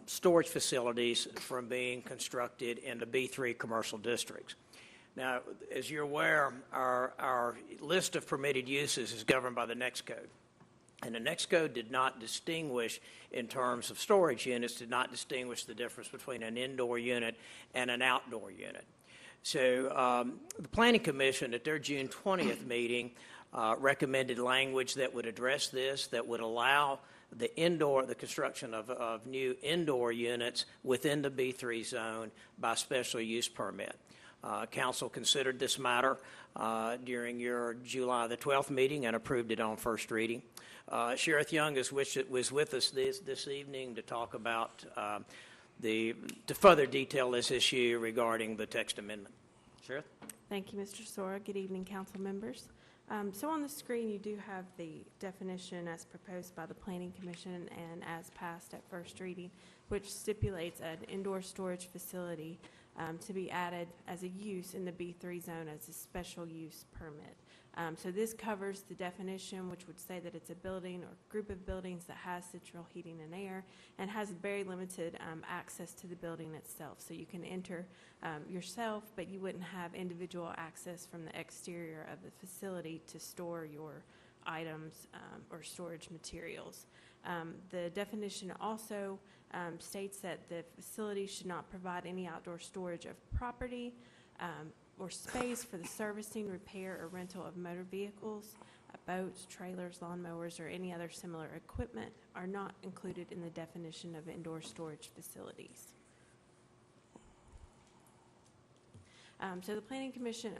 storage facilities from being constructed in the B3 commercial districts. Now, as you're aware, our list of permitted uses is governed by the next code. And the next code did not distinguish, in terms of storage units, did not distinguish the difference between an indoor unit and an outdoor unit. So the Planning Commission at their June 20th meeting recommended language that would address this, that would allow the construction of new indoor units within the B3 zone by special use permit. Council considered this matter during your July the 12th meeting and approved it on first reading. Sheriff Young was with us this evening to talk about to further detail this issue regarding the text amendment. Sheriff? Thank you, Mr. Sora. Good evening, council members. So on the screen, you do have the definition as proposed by the Planning Commission and as passed at first reading, which stipulates an indoor storage facility to be added as a use in the B3 zone as a special use permit. So this covers the definition, which would say that it's a building or group of buildings that has central heating and air and has very limited access to the building itself. So you can enter yourself, but you wouldn't have individual access from the exterior of the facility to store your items or storage materials. The definition also states that the facility should not provide any outdoor storage of property or space for the servicing, repair, or rental of motor vehicles, boats, trailers, lawnmowers, or any other similar equipment are not included in the definition of indoor storage facilities. So the Planning Commission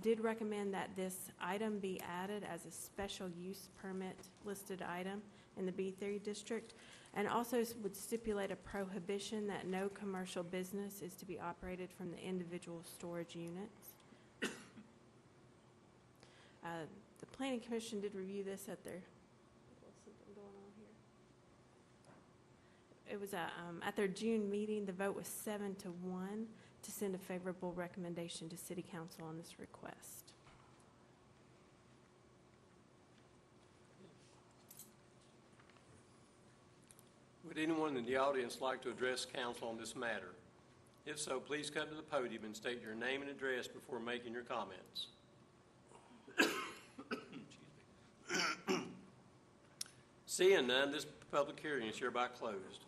did recommend that this item be added as a special use permit listed item in the B3 district, and also would stipulate a prohibition that no commercial business is to be operated from the individual storage units. The Planning Commission did review this at their, something going on here. It was at their June meeting. The vote was 7-1 to send a favorable recommendation to City Council on this request. Would anyone in the audience like to address council on this matter? If so, please come to the podium and state your name and address before making your comments. Seeing none, this public hearing is hereby closed.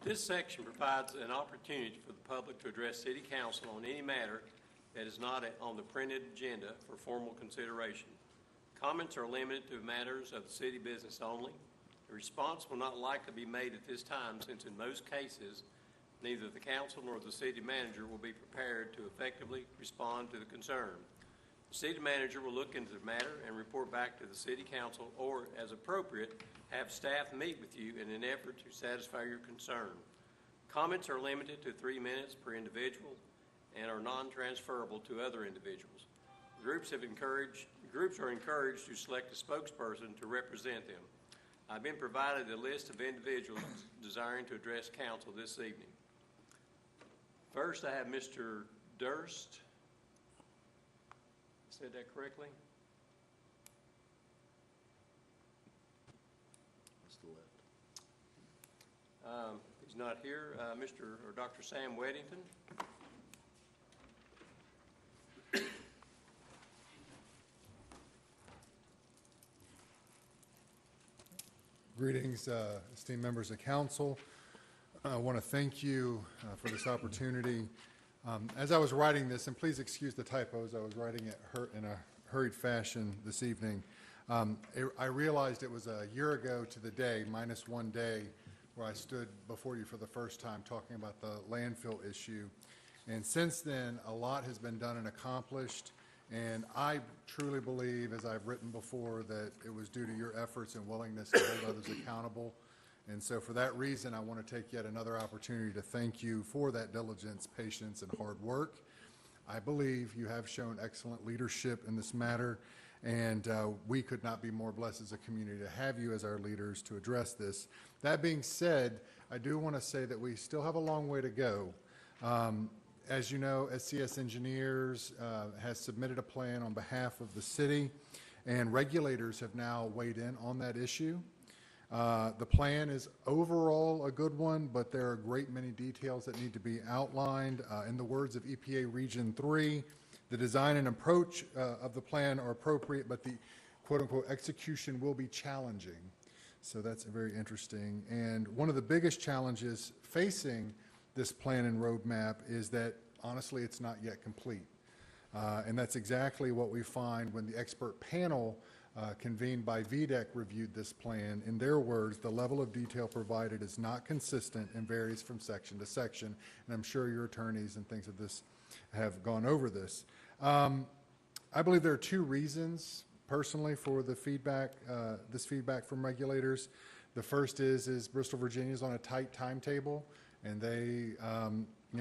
This section provides an opportunity for the public to address City Council on any matter that is not on the printed agenda for formal consideration. Comments are limited to matters of the city business only. The response will not likely be made at this time, since in most cases, neither the council nor the city manager will be prepared to effectively respond to the concern. The city manager will look into the matter and report back to the city council, or, as appropriate, have staff meet with you in an effort to satisfy your concern. Comments are limited to 3 minutes per individual and are non-transferable to other individuals. Groups are encouraged to select a spokesperson to represent them. I've been provided a list of individuals desiring to address council this evening. First, I have Mr. Durst. Said that correctly? That's the left. He's not here. Dr. Sam Weddington. Greetings, esteemed members of council. I want to thank you for this opportunity. As I was writing this, and please excuse the typos, I was writing it in a hurried fashion this evening. I realized it was a year ago to the day, minus 1 day, where I stood before you for the first time talking about the landfill issue. And since then, a lot has been done and accomplished. And I truly believe, as I've written before, that it was due to your efforts and willingness to hold others accountable. And so for that reason, I want to take yet another opportunity to thank you for that diligence, patience, and hard work. I believe you have shown excellent leadership in this matter, and we could not be more blessed as a community to have you as our leaders to address this. That being said, I do want to say that we still have a long way to go. As you know, SCS Engineers has submitted a plan on behalf of the city, and regulators have now weighed in on that issue. The plan is overall a good one, but there are a great many details that need to be outlined. In the words of EPA Region 3, the design and approach of the plan are appropriate, but the quote-unquote execution will be challenging. So that's very interesting. And one of the biggest challenges facing this plan and roadmap is that, honestly, it's not yet complete. And that's exactly what we find when the expert panel convened by VDEC reviewed this plan. In their words, the level of detail provided is not consistent and varies from section to section. And I'm sure your attorneys and things of this have gone over this. I believe there are two reasons, personally, for the feedback, this feedback from regulators. The first is Bristol, Virginia is on a tight timetable, and they,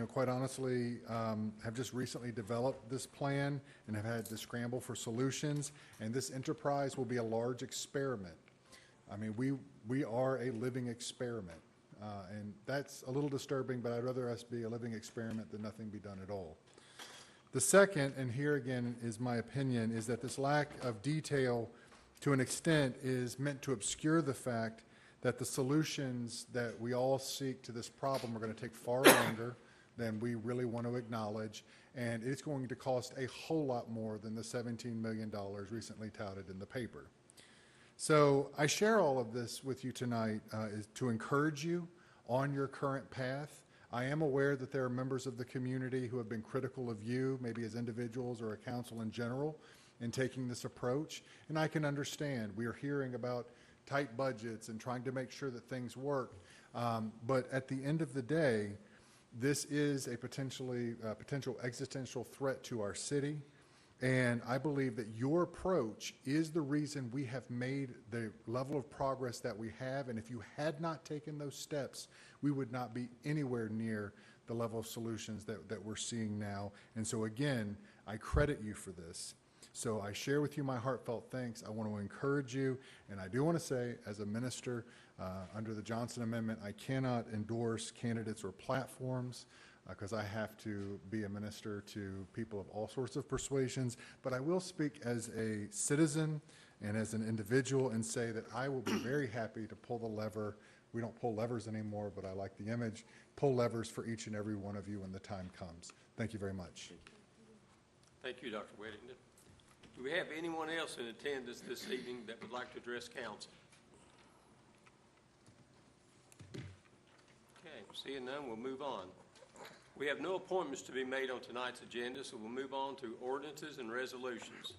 quite honestly, have just recently developed this plan and have had to scramble for solutions. And this enterprise will be a large experiment. I mean, we are a living experiment. And that's a little disturbing, but I'd rather us be a living experiment than nothing be done at all. The second, and here again is my opinion, is that this lack of detail to an extent is meant to obscure the fact that the solutions that we all seek to this problem are going to take far longer than we really want to acknowledge, and it's going to cost a whole lot more than the $17 million recently touted in the paper. So I share all of this with you tonight is to encourage you on your current path. I am aware that there are members of the community who have been critical of you, maybe as individuals or a council in general, in taking this approach, and I can understand. We are hearing about tight budgets and trying to make sure that things work, but at the end of the day, this is a potential existential threat to our city, and I believe that your approach is the reason we have made the level of progress that we have, and if you had not taken those steps, we would not be anywhere near the level of solutions that we're seeing now. And so again, I credit you for this. So I share with you my heartfelt thanks. I want to encourage you, and I do want to say, as a minister under the Johnson Amendment, I cannot endorse candidates or platforms because I have to be a minister to people of all sorts of persuasions, but I will speak as a citizen and as an individual and say that I will be very happy to pull the lever. We don't pull levers anymore, but I like the image. Pull levers for each and every one of you when the time comes. Thank you very much. Thank you, Dr. Whittington. Do we have anyone else in attendance this evening that would like to address council? Okay, seeing none, we'll move on. We have no appointments to be made on tonight's agenda, so we'll move on to ordinances and resolutions.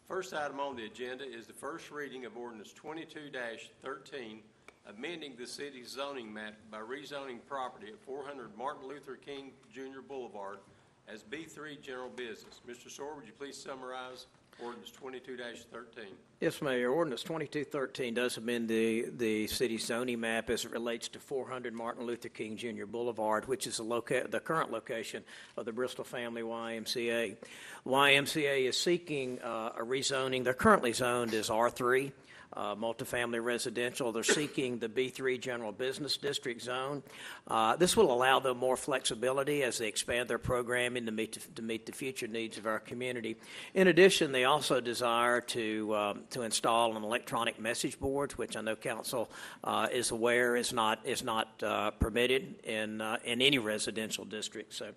First item on the agenda is the first reading of Ordinance 22-13, amending the city's zoning map by rezoning property at 400 Martin Luther King Jr. Boulevard as B3 General Business. Mr. Sawyer, would you please summarize Ordinance 22-13? Yes, Mayor. Ordinance 2213 does amend the city's zoning map as it relates to 400 Martin Luther King Jr. Boulevard, which is the current location of the Bristol Family YMCA. YMCA is seeking a rezoning. They're currently zoned as R3. Multifamily residential. They're seeking the B3 General Business District zone. This will allow them more flexibility as they expand their programming to meet the future needs of our community. In addition, they also desire to install an electronic message board, which I know council is aware is not permitted in any residential district. So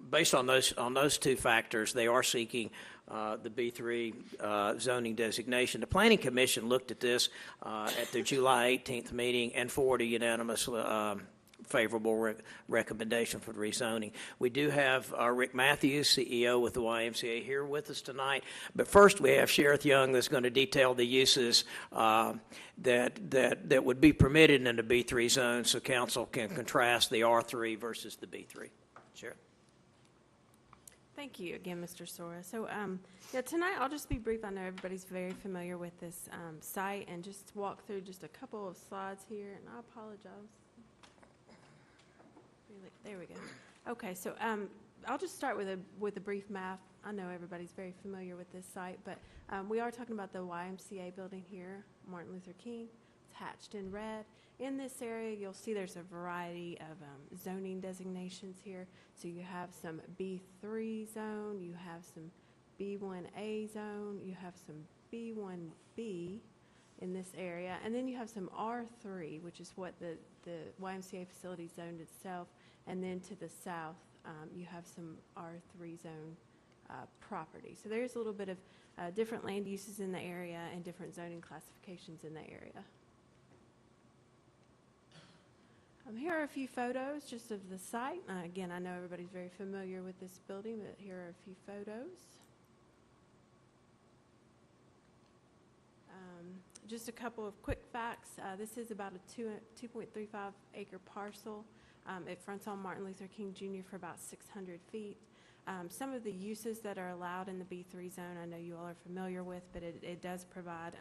based on those two factors, they are seeking the B3 zoning designation. The Planning Commission looked at this at their July 18th meeting and forwarded a unanimous favorable recommendation for the rezoning. We do have Rick Matthews, CEO with the YMCA, here with us tonight. But first, we have Sheriff Young that's going to detail the uses that would be permitted in the B3 zone, so council can contrast the R3 versus the B3. Sheriff. Thank you again, Mr. Sora. So, tonight I'll just be brief. I know everybody's very familiar with this site, and just walk through just a couple of slides here, and I apologize. Really, there we go. Okay, so I'll just start with a brief map. I know everybody's very familiar with this site, but we are talking about the YMCA building here, Martin Luther King. It's hatched in red. In this area, you'll see there's a variety of zoning designations here. So you have some B3 zone, you have some B1A zone, you have some B1B, in this area. And then you have some R3, which is what the YMCA facility zoned itself. And then to the south, you have some R3 zone property. So there's a little bit of different land uses in the area and different zoning classifications in the area. Here are a few photos just of the site. Again, I know everybody's very familiar with this building, but here are a few photos. Just a couple of quick facts. This is about a 2.35 acre parcel. It fronts on Martin Luther King Jr. for about 600 feet. Some of the uses that are allowed in the B3 zone, I know you all are familiar with, but it does provide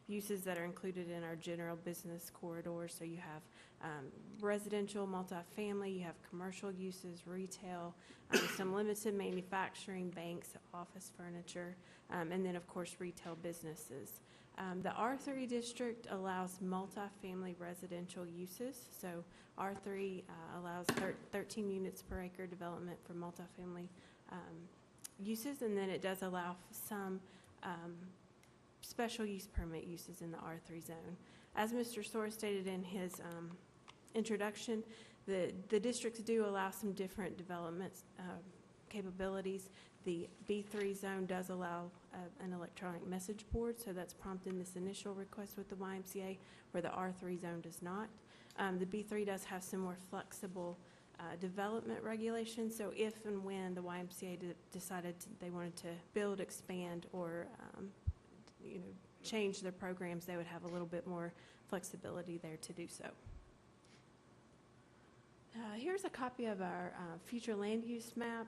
uses that are included in our general business corridor. So you have residential, multifamily, you have commercial uses, retail, some limited manufacturing, banks, office furniture, and then, of course, retail businesses. The R3 district allows multifamily residential uses. So R3 allows 13 units per acre development for multifamily uses, and then it does allow some special use permit uses in the R3 zone. As Mr. Soar stated in his introduction, the districts do allow some different development capabilities. The B3 zone does allow an electronic message board, so that's prompting this initial request with the YMCA, where the R3 zone does not. The B3 does have some more flexible development regulations, so if and when the YMCA decided they wanted to build, expand, or change their programs, they would have a little bit more flexibility there to do so. Here's a copy of our future land use map.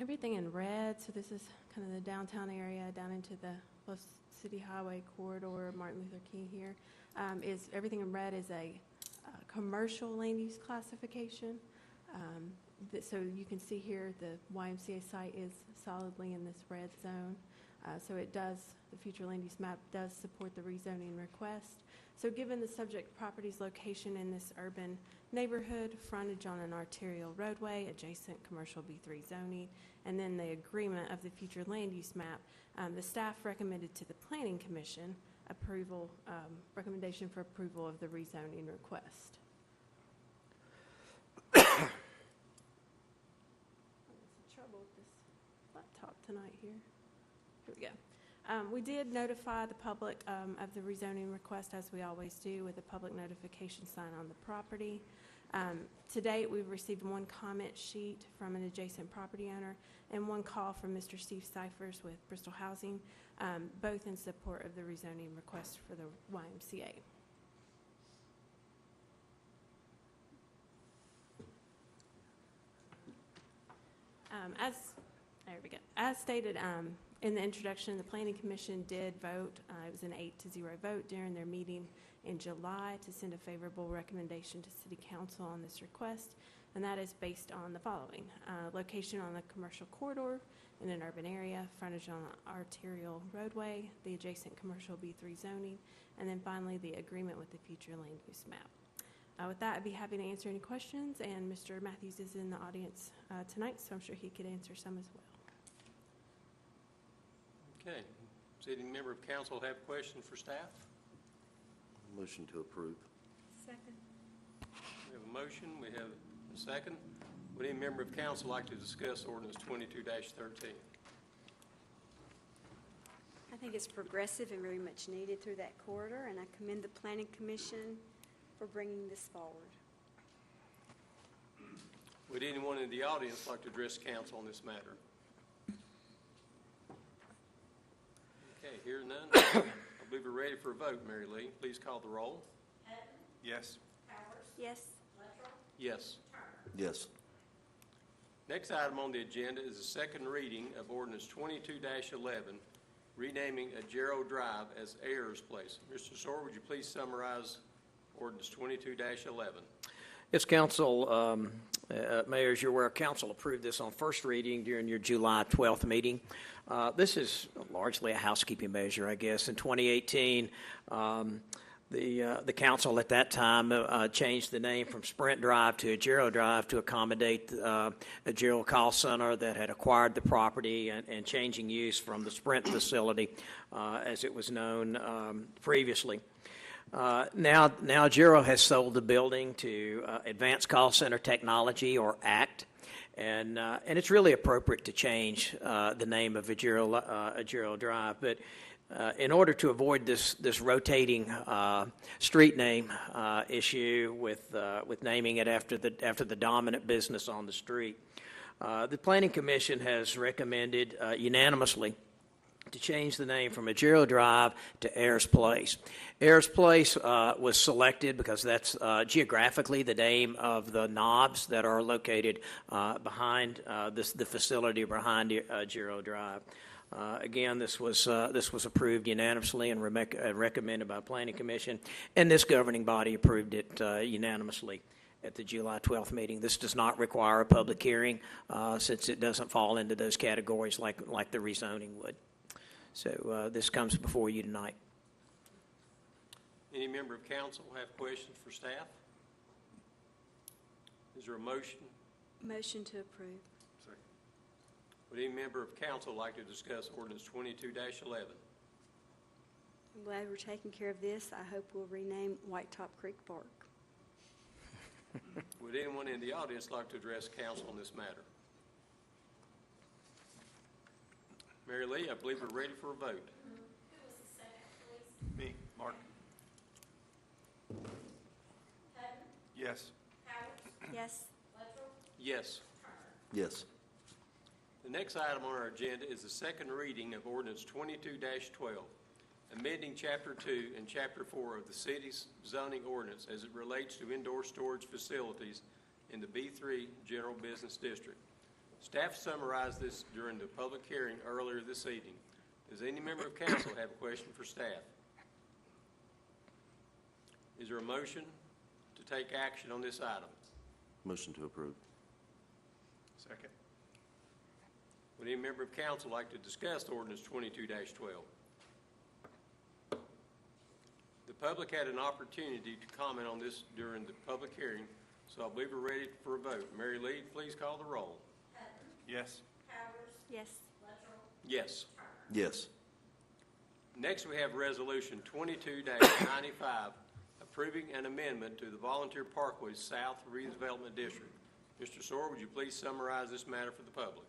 Everything in red, so this is kind of the downtown area down into the Los City Highway corridor, Martin Luther King here. Everything in red is a commercial land use classification. So you can see here the YMCA site is solidly in this red zone. So the future land use map does support the rezoning request. So given the subject property's location in this urban neighborhood, frontage on an arterial roadway, adjacent commercial B3 zoning, and then the agreement of the future land use map, the staff recommended to the Planning Commission recommendation for approval of the rezoning request. I'm having some trouble with this laptop tonight here. Here we go. We did notify the public of the rezoning request, as we always do, with a public notification sign on the property. To date, we've received one comment sheet from an adjacent property owner and one call from Mr. Steve Cyphers with Bristol Housing, both in support of the rezoning request for the YMCA. As stated in the introduction, the Planning Commission did vote. It was an 8-0 vote during their meeting in July to send a favorable recommendation to City Council on this request, and that is based on the following: location on the commercial corridor in an urban area, frontage on an arterial roadway, the adjacent commercial B3 zoning, and then finally the agreement with the future land use map. With that, I'd be happy to answer any questions, and Mr. Matthews is in the audience tonight, so I'm sure he could answer some as well. Okay. Does any member of council have questions for staff? Motion to approve. Second. We have a motion. We have a second. Would any member of council like to discuss ordinance 22-13? I think it's progressive and very much needed through that corridor, and I commend the Planning Commission for bringing this forward. Would anyone in the audience like to address council on this matter? Okay, hearing none, I believe we're ready for a vote. Mary Lee, please call the roll. Yes. Yes. Yes. Yes. Next item on the agenda is the second reading of ordinance 22-11, renaming a Gerald Drive as Heirs Place. Mr. Soar, would you please summarize ordinance 22-11? Yes, Council, Mayor, as you're aware, Council approved this on first reading during your July 12th meeting. This is largely a housekeeping measure, I guess. In 2018, The council at that time changed the name from Sprint Drive to Gerald Drive to accommodate a Gerald call center that had acquired the property and changing use from the Sprint facility as it was known previously. Now Gerald has sold the building to Advanced Call Center Technology, or ACT, and it's really appropriate to change the name of a Gerald Drive. But in order to avoid this rotating street name issue with naming it after the dominant business on the street, the Planning Commission has recommended unanimously to change the name from Gerald Drive to Heirs Place. Heirs Place was selected because that's geographically the name of the knobs that are located behind the facility behind Gerald Drive. Again, this was approved unanimously and recommended by the Planning Commission, and this governing body approved it unanimously at the July 12th meeting. This does not require a public hearing since it doesn't fall into those categories like the rezoning would. So this comes before you tonight. Any member of council have questions for staff? Is there a motion? Motion to approve. Would any member of council like to discuss ordinance 22-11? I'm glad we're taking care of this. I hope we'll rename White Top Creek Park. Would anyone in the audience like to address council on this matter? Mary Lee, I believe we're ready for a vote. Who was the second, please? Me, Mark. Hutton, Yes. Howard, Yes. Luttrell, Yes. Yes. The next item on our agenda is the second reading of ordinance 22-12, amending Chapter 2 and Chapter 4 of the city's zoning ordinance as it relates to indoor storage facilities in the B3 General Business District. Staff summarized this during the public hearing earlier this evening. Does any member of council have a question for staff? Is there a motion to take action on this item? Motion to approve. Second. Would any member of council like to discuss ordinance 22-12? The public had an opportunity to comment on this during the public hearing, so I believe we're ready for a vote. Mary Lee, please call the roll. Hutton, Yes. Howard, Yes. Luttrell, Yes. Yes. Next, we have Resolution 22-95, approving an amendment to the Volunteer Parkway South Redevelopment District. Mr. Soar, would you please summarize this matter for the public?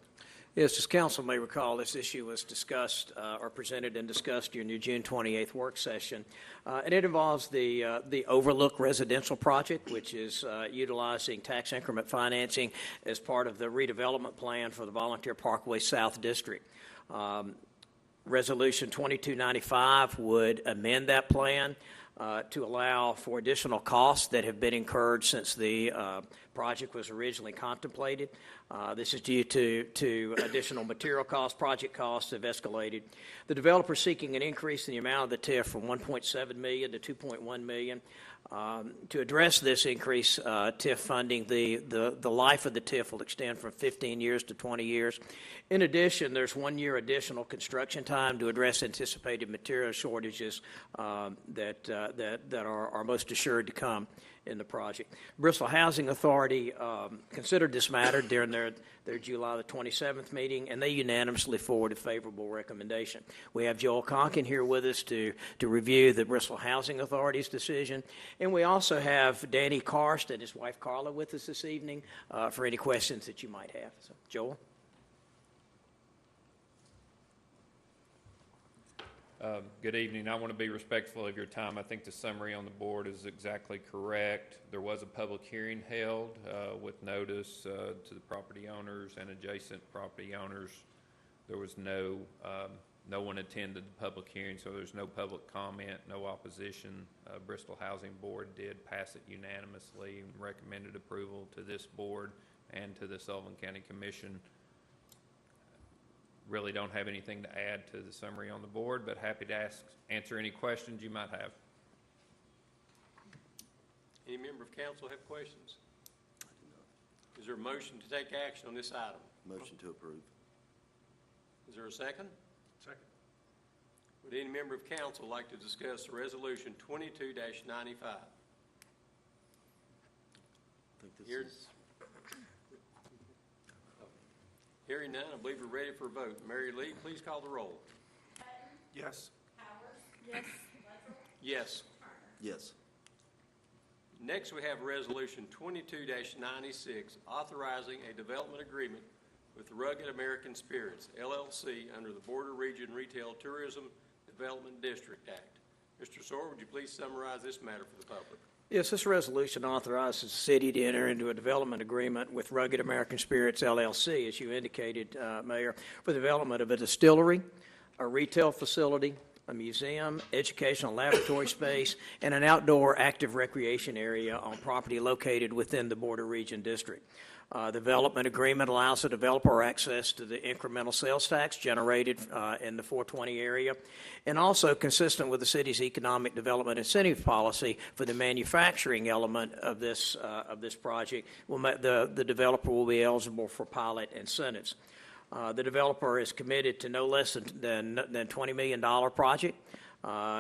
Yes, as council may recall, this issue was discussed or presented and discussed during your June 28th work session. And it involves the Overlook Residential Project, which is utilizing tax increment financing as part of the redevelopment plan for the Volunteer Parkway South District. Resolution 2295 would amend that plan to allow for additional costs that have been incurred since the project was originally contemplated. This is due to additional material costs. Project costs have escalated. The developer is seeking an increase in the amount of the TIF from $1.7 million to $2.1 million. To address this increase, TIF funding, the life of the TIF will extend from 15 years to 20 years. In addition, there's 1 year additional construction time to address anticipated material shortages that are most assured to come in the project. Bristol Housing Authority considered this matter during their July the 27th meeting, and they unanimously forwarded a favorable recommendation. We have Joel Conkin here with us to review the Bristol Housing Authority's decision, and we also have Danny Karst and his wife Carla with us this evening for any questions that you might have. So, Joel? Good evening. I want to be respectful of your time. I think the summary on the board is exactly correct. There was a public hearing held with notice to the property owners and adjacent property owners. There was no one attended the public hearing, so there's no public comment, no opposition. Bristol Housing Board did pass it unanimously and recommended approval to this board and to the Sullivan County Commission. Really don't have anything to add to the summary on the board, but happy to answer any questions you might have. Any member of council have questions? Is there a motion to take action on this item? Motion to approve. Is there a second? Second. Would any member of council like to discuss Resolution 22-95? Here- Hearing none, I believe we're ready for a vote. Mary Lee, please call the roll. Yes. Yes. Yes. Yes. Next, we have Resolution 22-96, authorizing a development agreement with Rugged American Spirits, LLC, under the Border Region Retail Tourism Development District Act. Mr. Sawyer, would you please summarize this matter for the public? Yes, this resolution authorizes the city to enter into a development agreement with Rugged American Spirits LLC, as you indicated, Mayor, for the development of a distillery, a retail facility, a museum, educational laboratory space, and an outdoor active recreation area on property located within the Border Region District. The development agreement allows the developer access to the incremental sales tax generated in the 420 area, and also consistent with the city's economic development incentive policy for the manufacturing element of this project, the developer will be eligible for pilot incentives. The developer is committed to no less than $20 million project,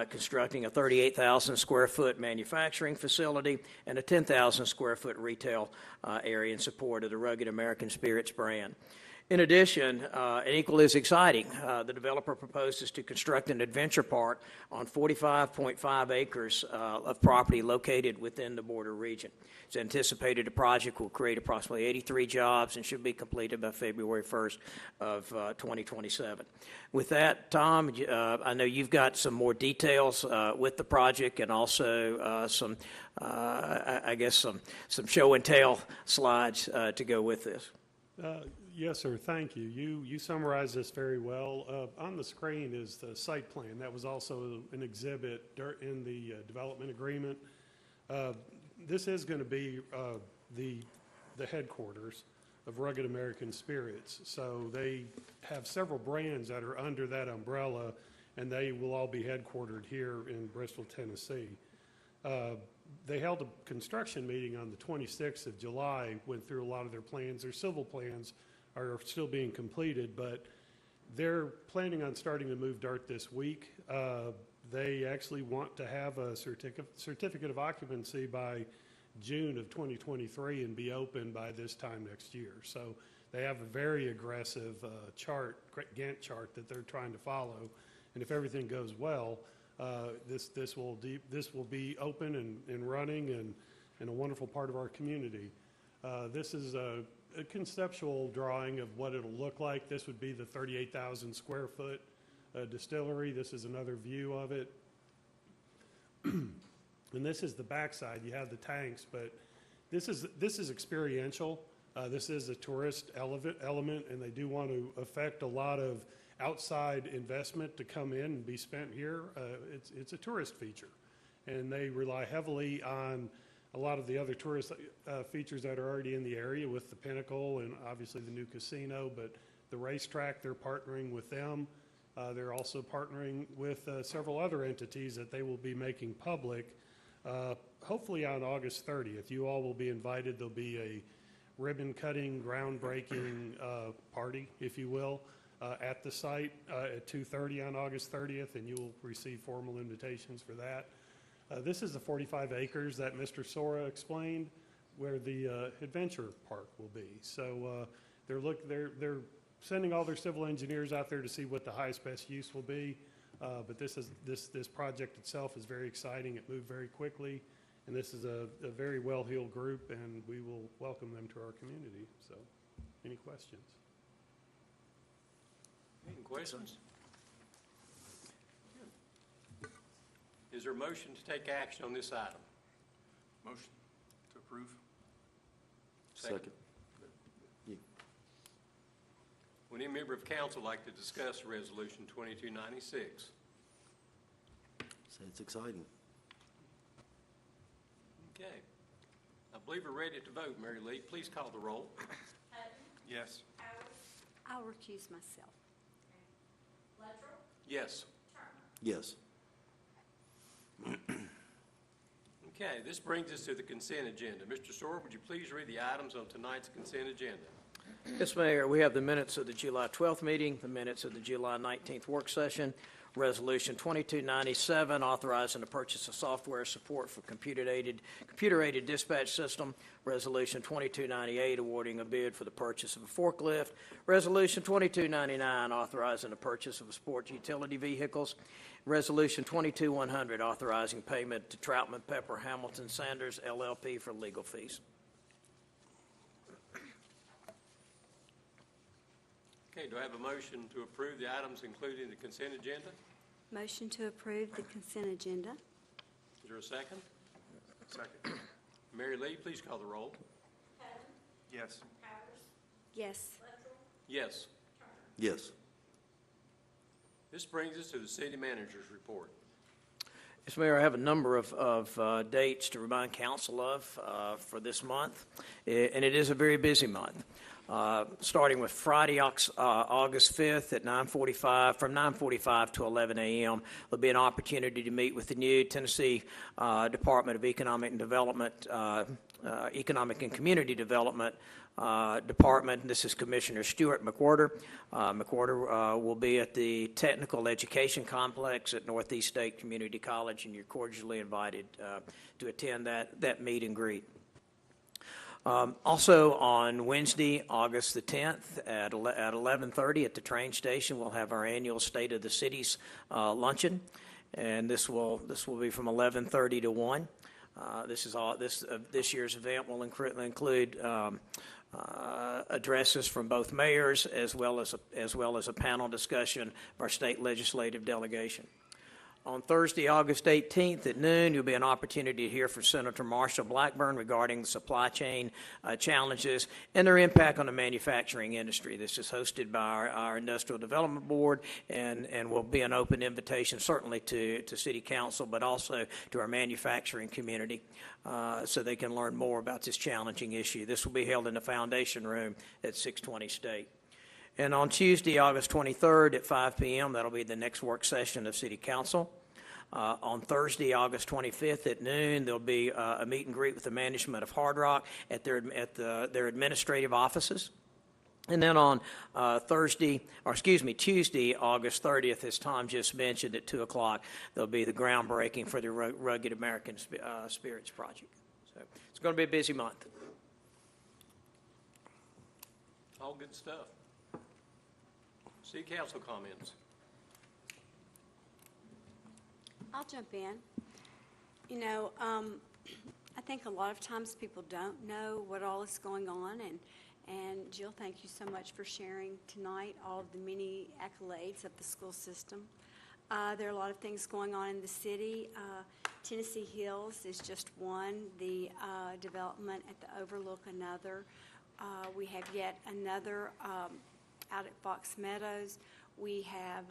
constructing a 38,000 square foot manufacturing facility and a 10,000 square foot retail area in support of the Rugged American Spirits brand. In addition, and equally as exciting, the developer proposes to construct an adventure park on 45.5 acres of property located within the border region. It's anticipated the project will create approximately 83 jobs and should be completed by February 1st of 2027. With that, Tom, I know you've got some more details with the project and also some show and tell slides to go with this. Yes, sir. Thank you. You summarized this very well. On the screen is the site plan. That was also an exhibit in the development agreement. This is going to be the headquarters of Rugged American Spirits. So they have several brands that are under that umbrella, and they will all be headquartered here in Bristol, Tennessee. They held a construction meeting on the 26th of July, went through a lot of their plans. Their civil plans are still being completed, but they're planning on starting to move dirt this week. They actually want to have a certificate of occupancy by June of 2023 and be open by this time next year. So they have a very aggressive Gantt chart that they're trying to follow. And if everything goes well, this will be open and running and a wonderful part of our community. This is a conceptual drawing of what it'll look like. This would be the 38,000 square foot distillery. This is another view of it. And this is the backside. You have the tanks, but this is experiential. This is a tourist element, and they do want to affect a lot of outside investment to come in and be spent here. It's a tourist feature, and they rely heavily on a lot of the other tourist features that are already in the area with the Pinnacle and obviously the new casino, but the racetrack, they're partnering with them. They're also partnering with several other entities that they will be making public, hopefully on August 30th. You all will be invited. There'll be a ribbon-cutting, groundbreaking party, if you will, at the site at 2:30 on August 30th, and you will receive formal invitations for that. This is the 45 acres that Mr. Sora explained, where the adventure park will be. So they're sending all their civil engineers out there to see what the highest best use will be. But this project itself is very exciting. It moved very quickly, and this is a very well-heeled group, and we will welcome them to our community. So, any questions? Any questions? Is there a motion to take action on this item? Motion to approve. Second. Would any member of council like to discuss Resolution 2296? Say it's exciting. Okay. I believe we're ready to vote. Mary Lee, please call the roll. Yes. I'll recuse myself. Yes. Yes. Okay, this brings us to the consent agenda. Mr. Sawyer, would you please read the items on tonight's consent agenda? Yes, Mayor. We have the minutes of the July 12th meeting, the minutes of the July 19th work session, Resolution 2297, authorizing the purchase of software support for computer-aided dispatch system. Resolution 2298, awarding a bid for the purchase of a forklift. Resolution 2299, authorizing the purchase of sports utility vehicles. Resolution 22100, authorizing payment to Troutman Pepper Hamilton Sanders LLP for legal fees. Okay, do I have a motion to approve the items included in the consent agenda? Motion to approve the consent agenda. Is there a second? Second. Mary Lee, please call the roll. Yes. Yes. Yes. Yes. This brings us to the city manager's report. Yes, Mayor, I have a number of dates to remind council of for this month, and it is a very busy month. Starting with Friday, August 5th at 9:45, from 9:45 to 11 a.m., there'll be an opportunity to meet with the new Tennessee Department of Economic and Development, Economic and Community Development Department. This is Commissioner Stuart McWhorter. McWhorter will be at the Technical Education Complex at Northeast State Community College, and you're cordially invited to attend that meet and greet. Also on Wednesday, August the 10th at 11:30 at the train station, we'll have our annual State of the Cities luncheon, and this will be from 11:30 to 1. This year's event will include addresses from both mayors as well as a panel discussion of our state legislative delegation. On Thursday, August 18th at noon, you'll be an opportunity to hear from Senator Marshall Blackburn regarding the supply chain challenges and their impact on the manufacturing industry. This is hosted by our Industrial Development Board and will be an open invitation certainly to City Council, but also to our manufacturing community so they can learn more about this challenging issue. This will be held in the Foundation Room at 620 State. And on Tuesday, August 23rd at 5 p.m., that'll be the next work session of City Council. On Thursday, August 25th at noon, there'll be a meet and greet with the management of Hard Rock at their administrative offices. And then on Tuesday, August 30th, as Tom just mentioned, at 2 o'clock, there'll be the groundbreaking for the Rugged American Spirits Project. So it's going to be a busy month. All good stuff. City Council comments. I'll jump in. You know, I think a lot of times people don't know what all is going on, and Jill, thank you so much for sharing tonight all of the many accolades of the school system. There are a lot of things going on in the city. Tennessee Hills is just one, the development at the Overlook another. We have yet another out at Fox Meadows. We have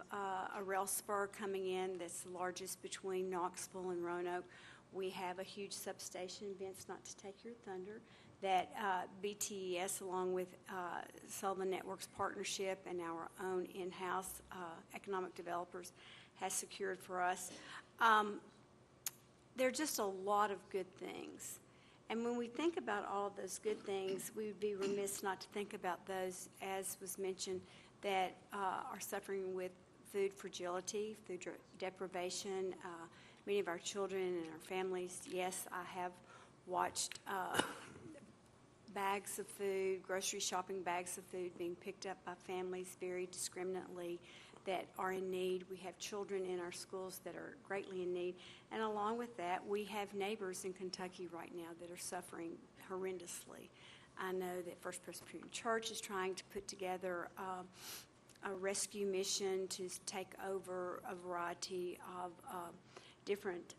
a rail spur coming in that's the largest between Knoxville and Roanoke. We have a huge substation, Vince, not to take your thunder, that BTES, along with Sullivan Networks Partnership and our own in-house economic developers, has secured for us. There are just a lot of good things. And when we think about all of those good things, we would be remiss not to think about those, as was mentioned, that are suffering with food fragility, food deprivation. Many of our children and our families, yes, I have watched bags of food, grocery shopping bags of food being picked up by families very discriminately that are in need. We have children in our schools that are greatly in need. And along with that, we have neighbors in Kentucky right now that are suffering horrendously. I know that First Presbyterian Church is trying to put together a rescue mission to take over a variety of different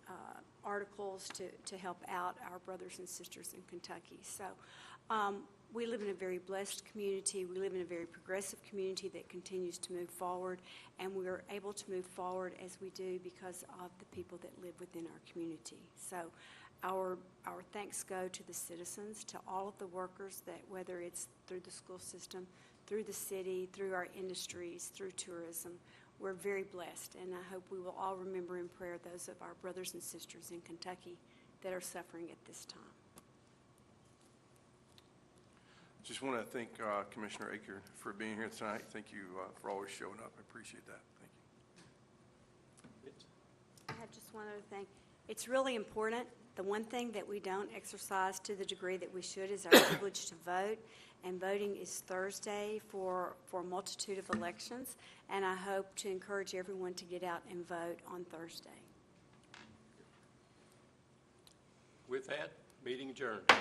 articles to help out our brothers and sisters in Kentucky. So we live in a very blessed community. We live in a very progressive community that continues to move forward, and we are able to move forward as we do because of the people that live within our community. So our thanks go to the citizens, to all of the workers that, whether it's through the school system, through the city, through our industries, through tourism, we're very blessed, and I hope we will all remember in prayer those of our brothers and sisters in Kentucky that are suffering at this time. Just want to thank Commissioner Aker for being here tonight. Thank you for always showing up. I appreciate that. Thank you. have just one other thing. It's really important. The one thing that we don't exercise to the degree that we should is our privilege to vote. And voting is Thursday for a multitude of elections. And I hope to encourage everyone to get out and vote on Thursday. With that, meeting adjourned.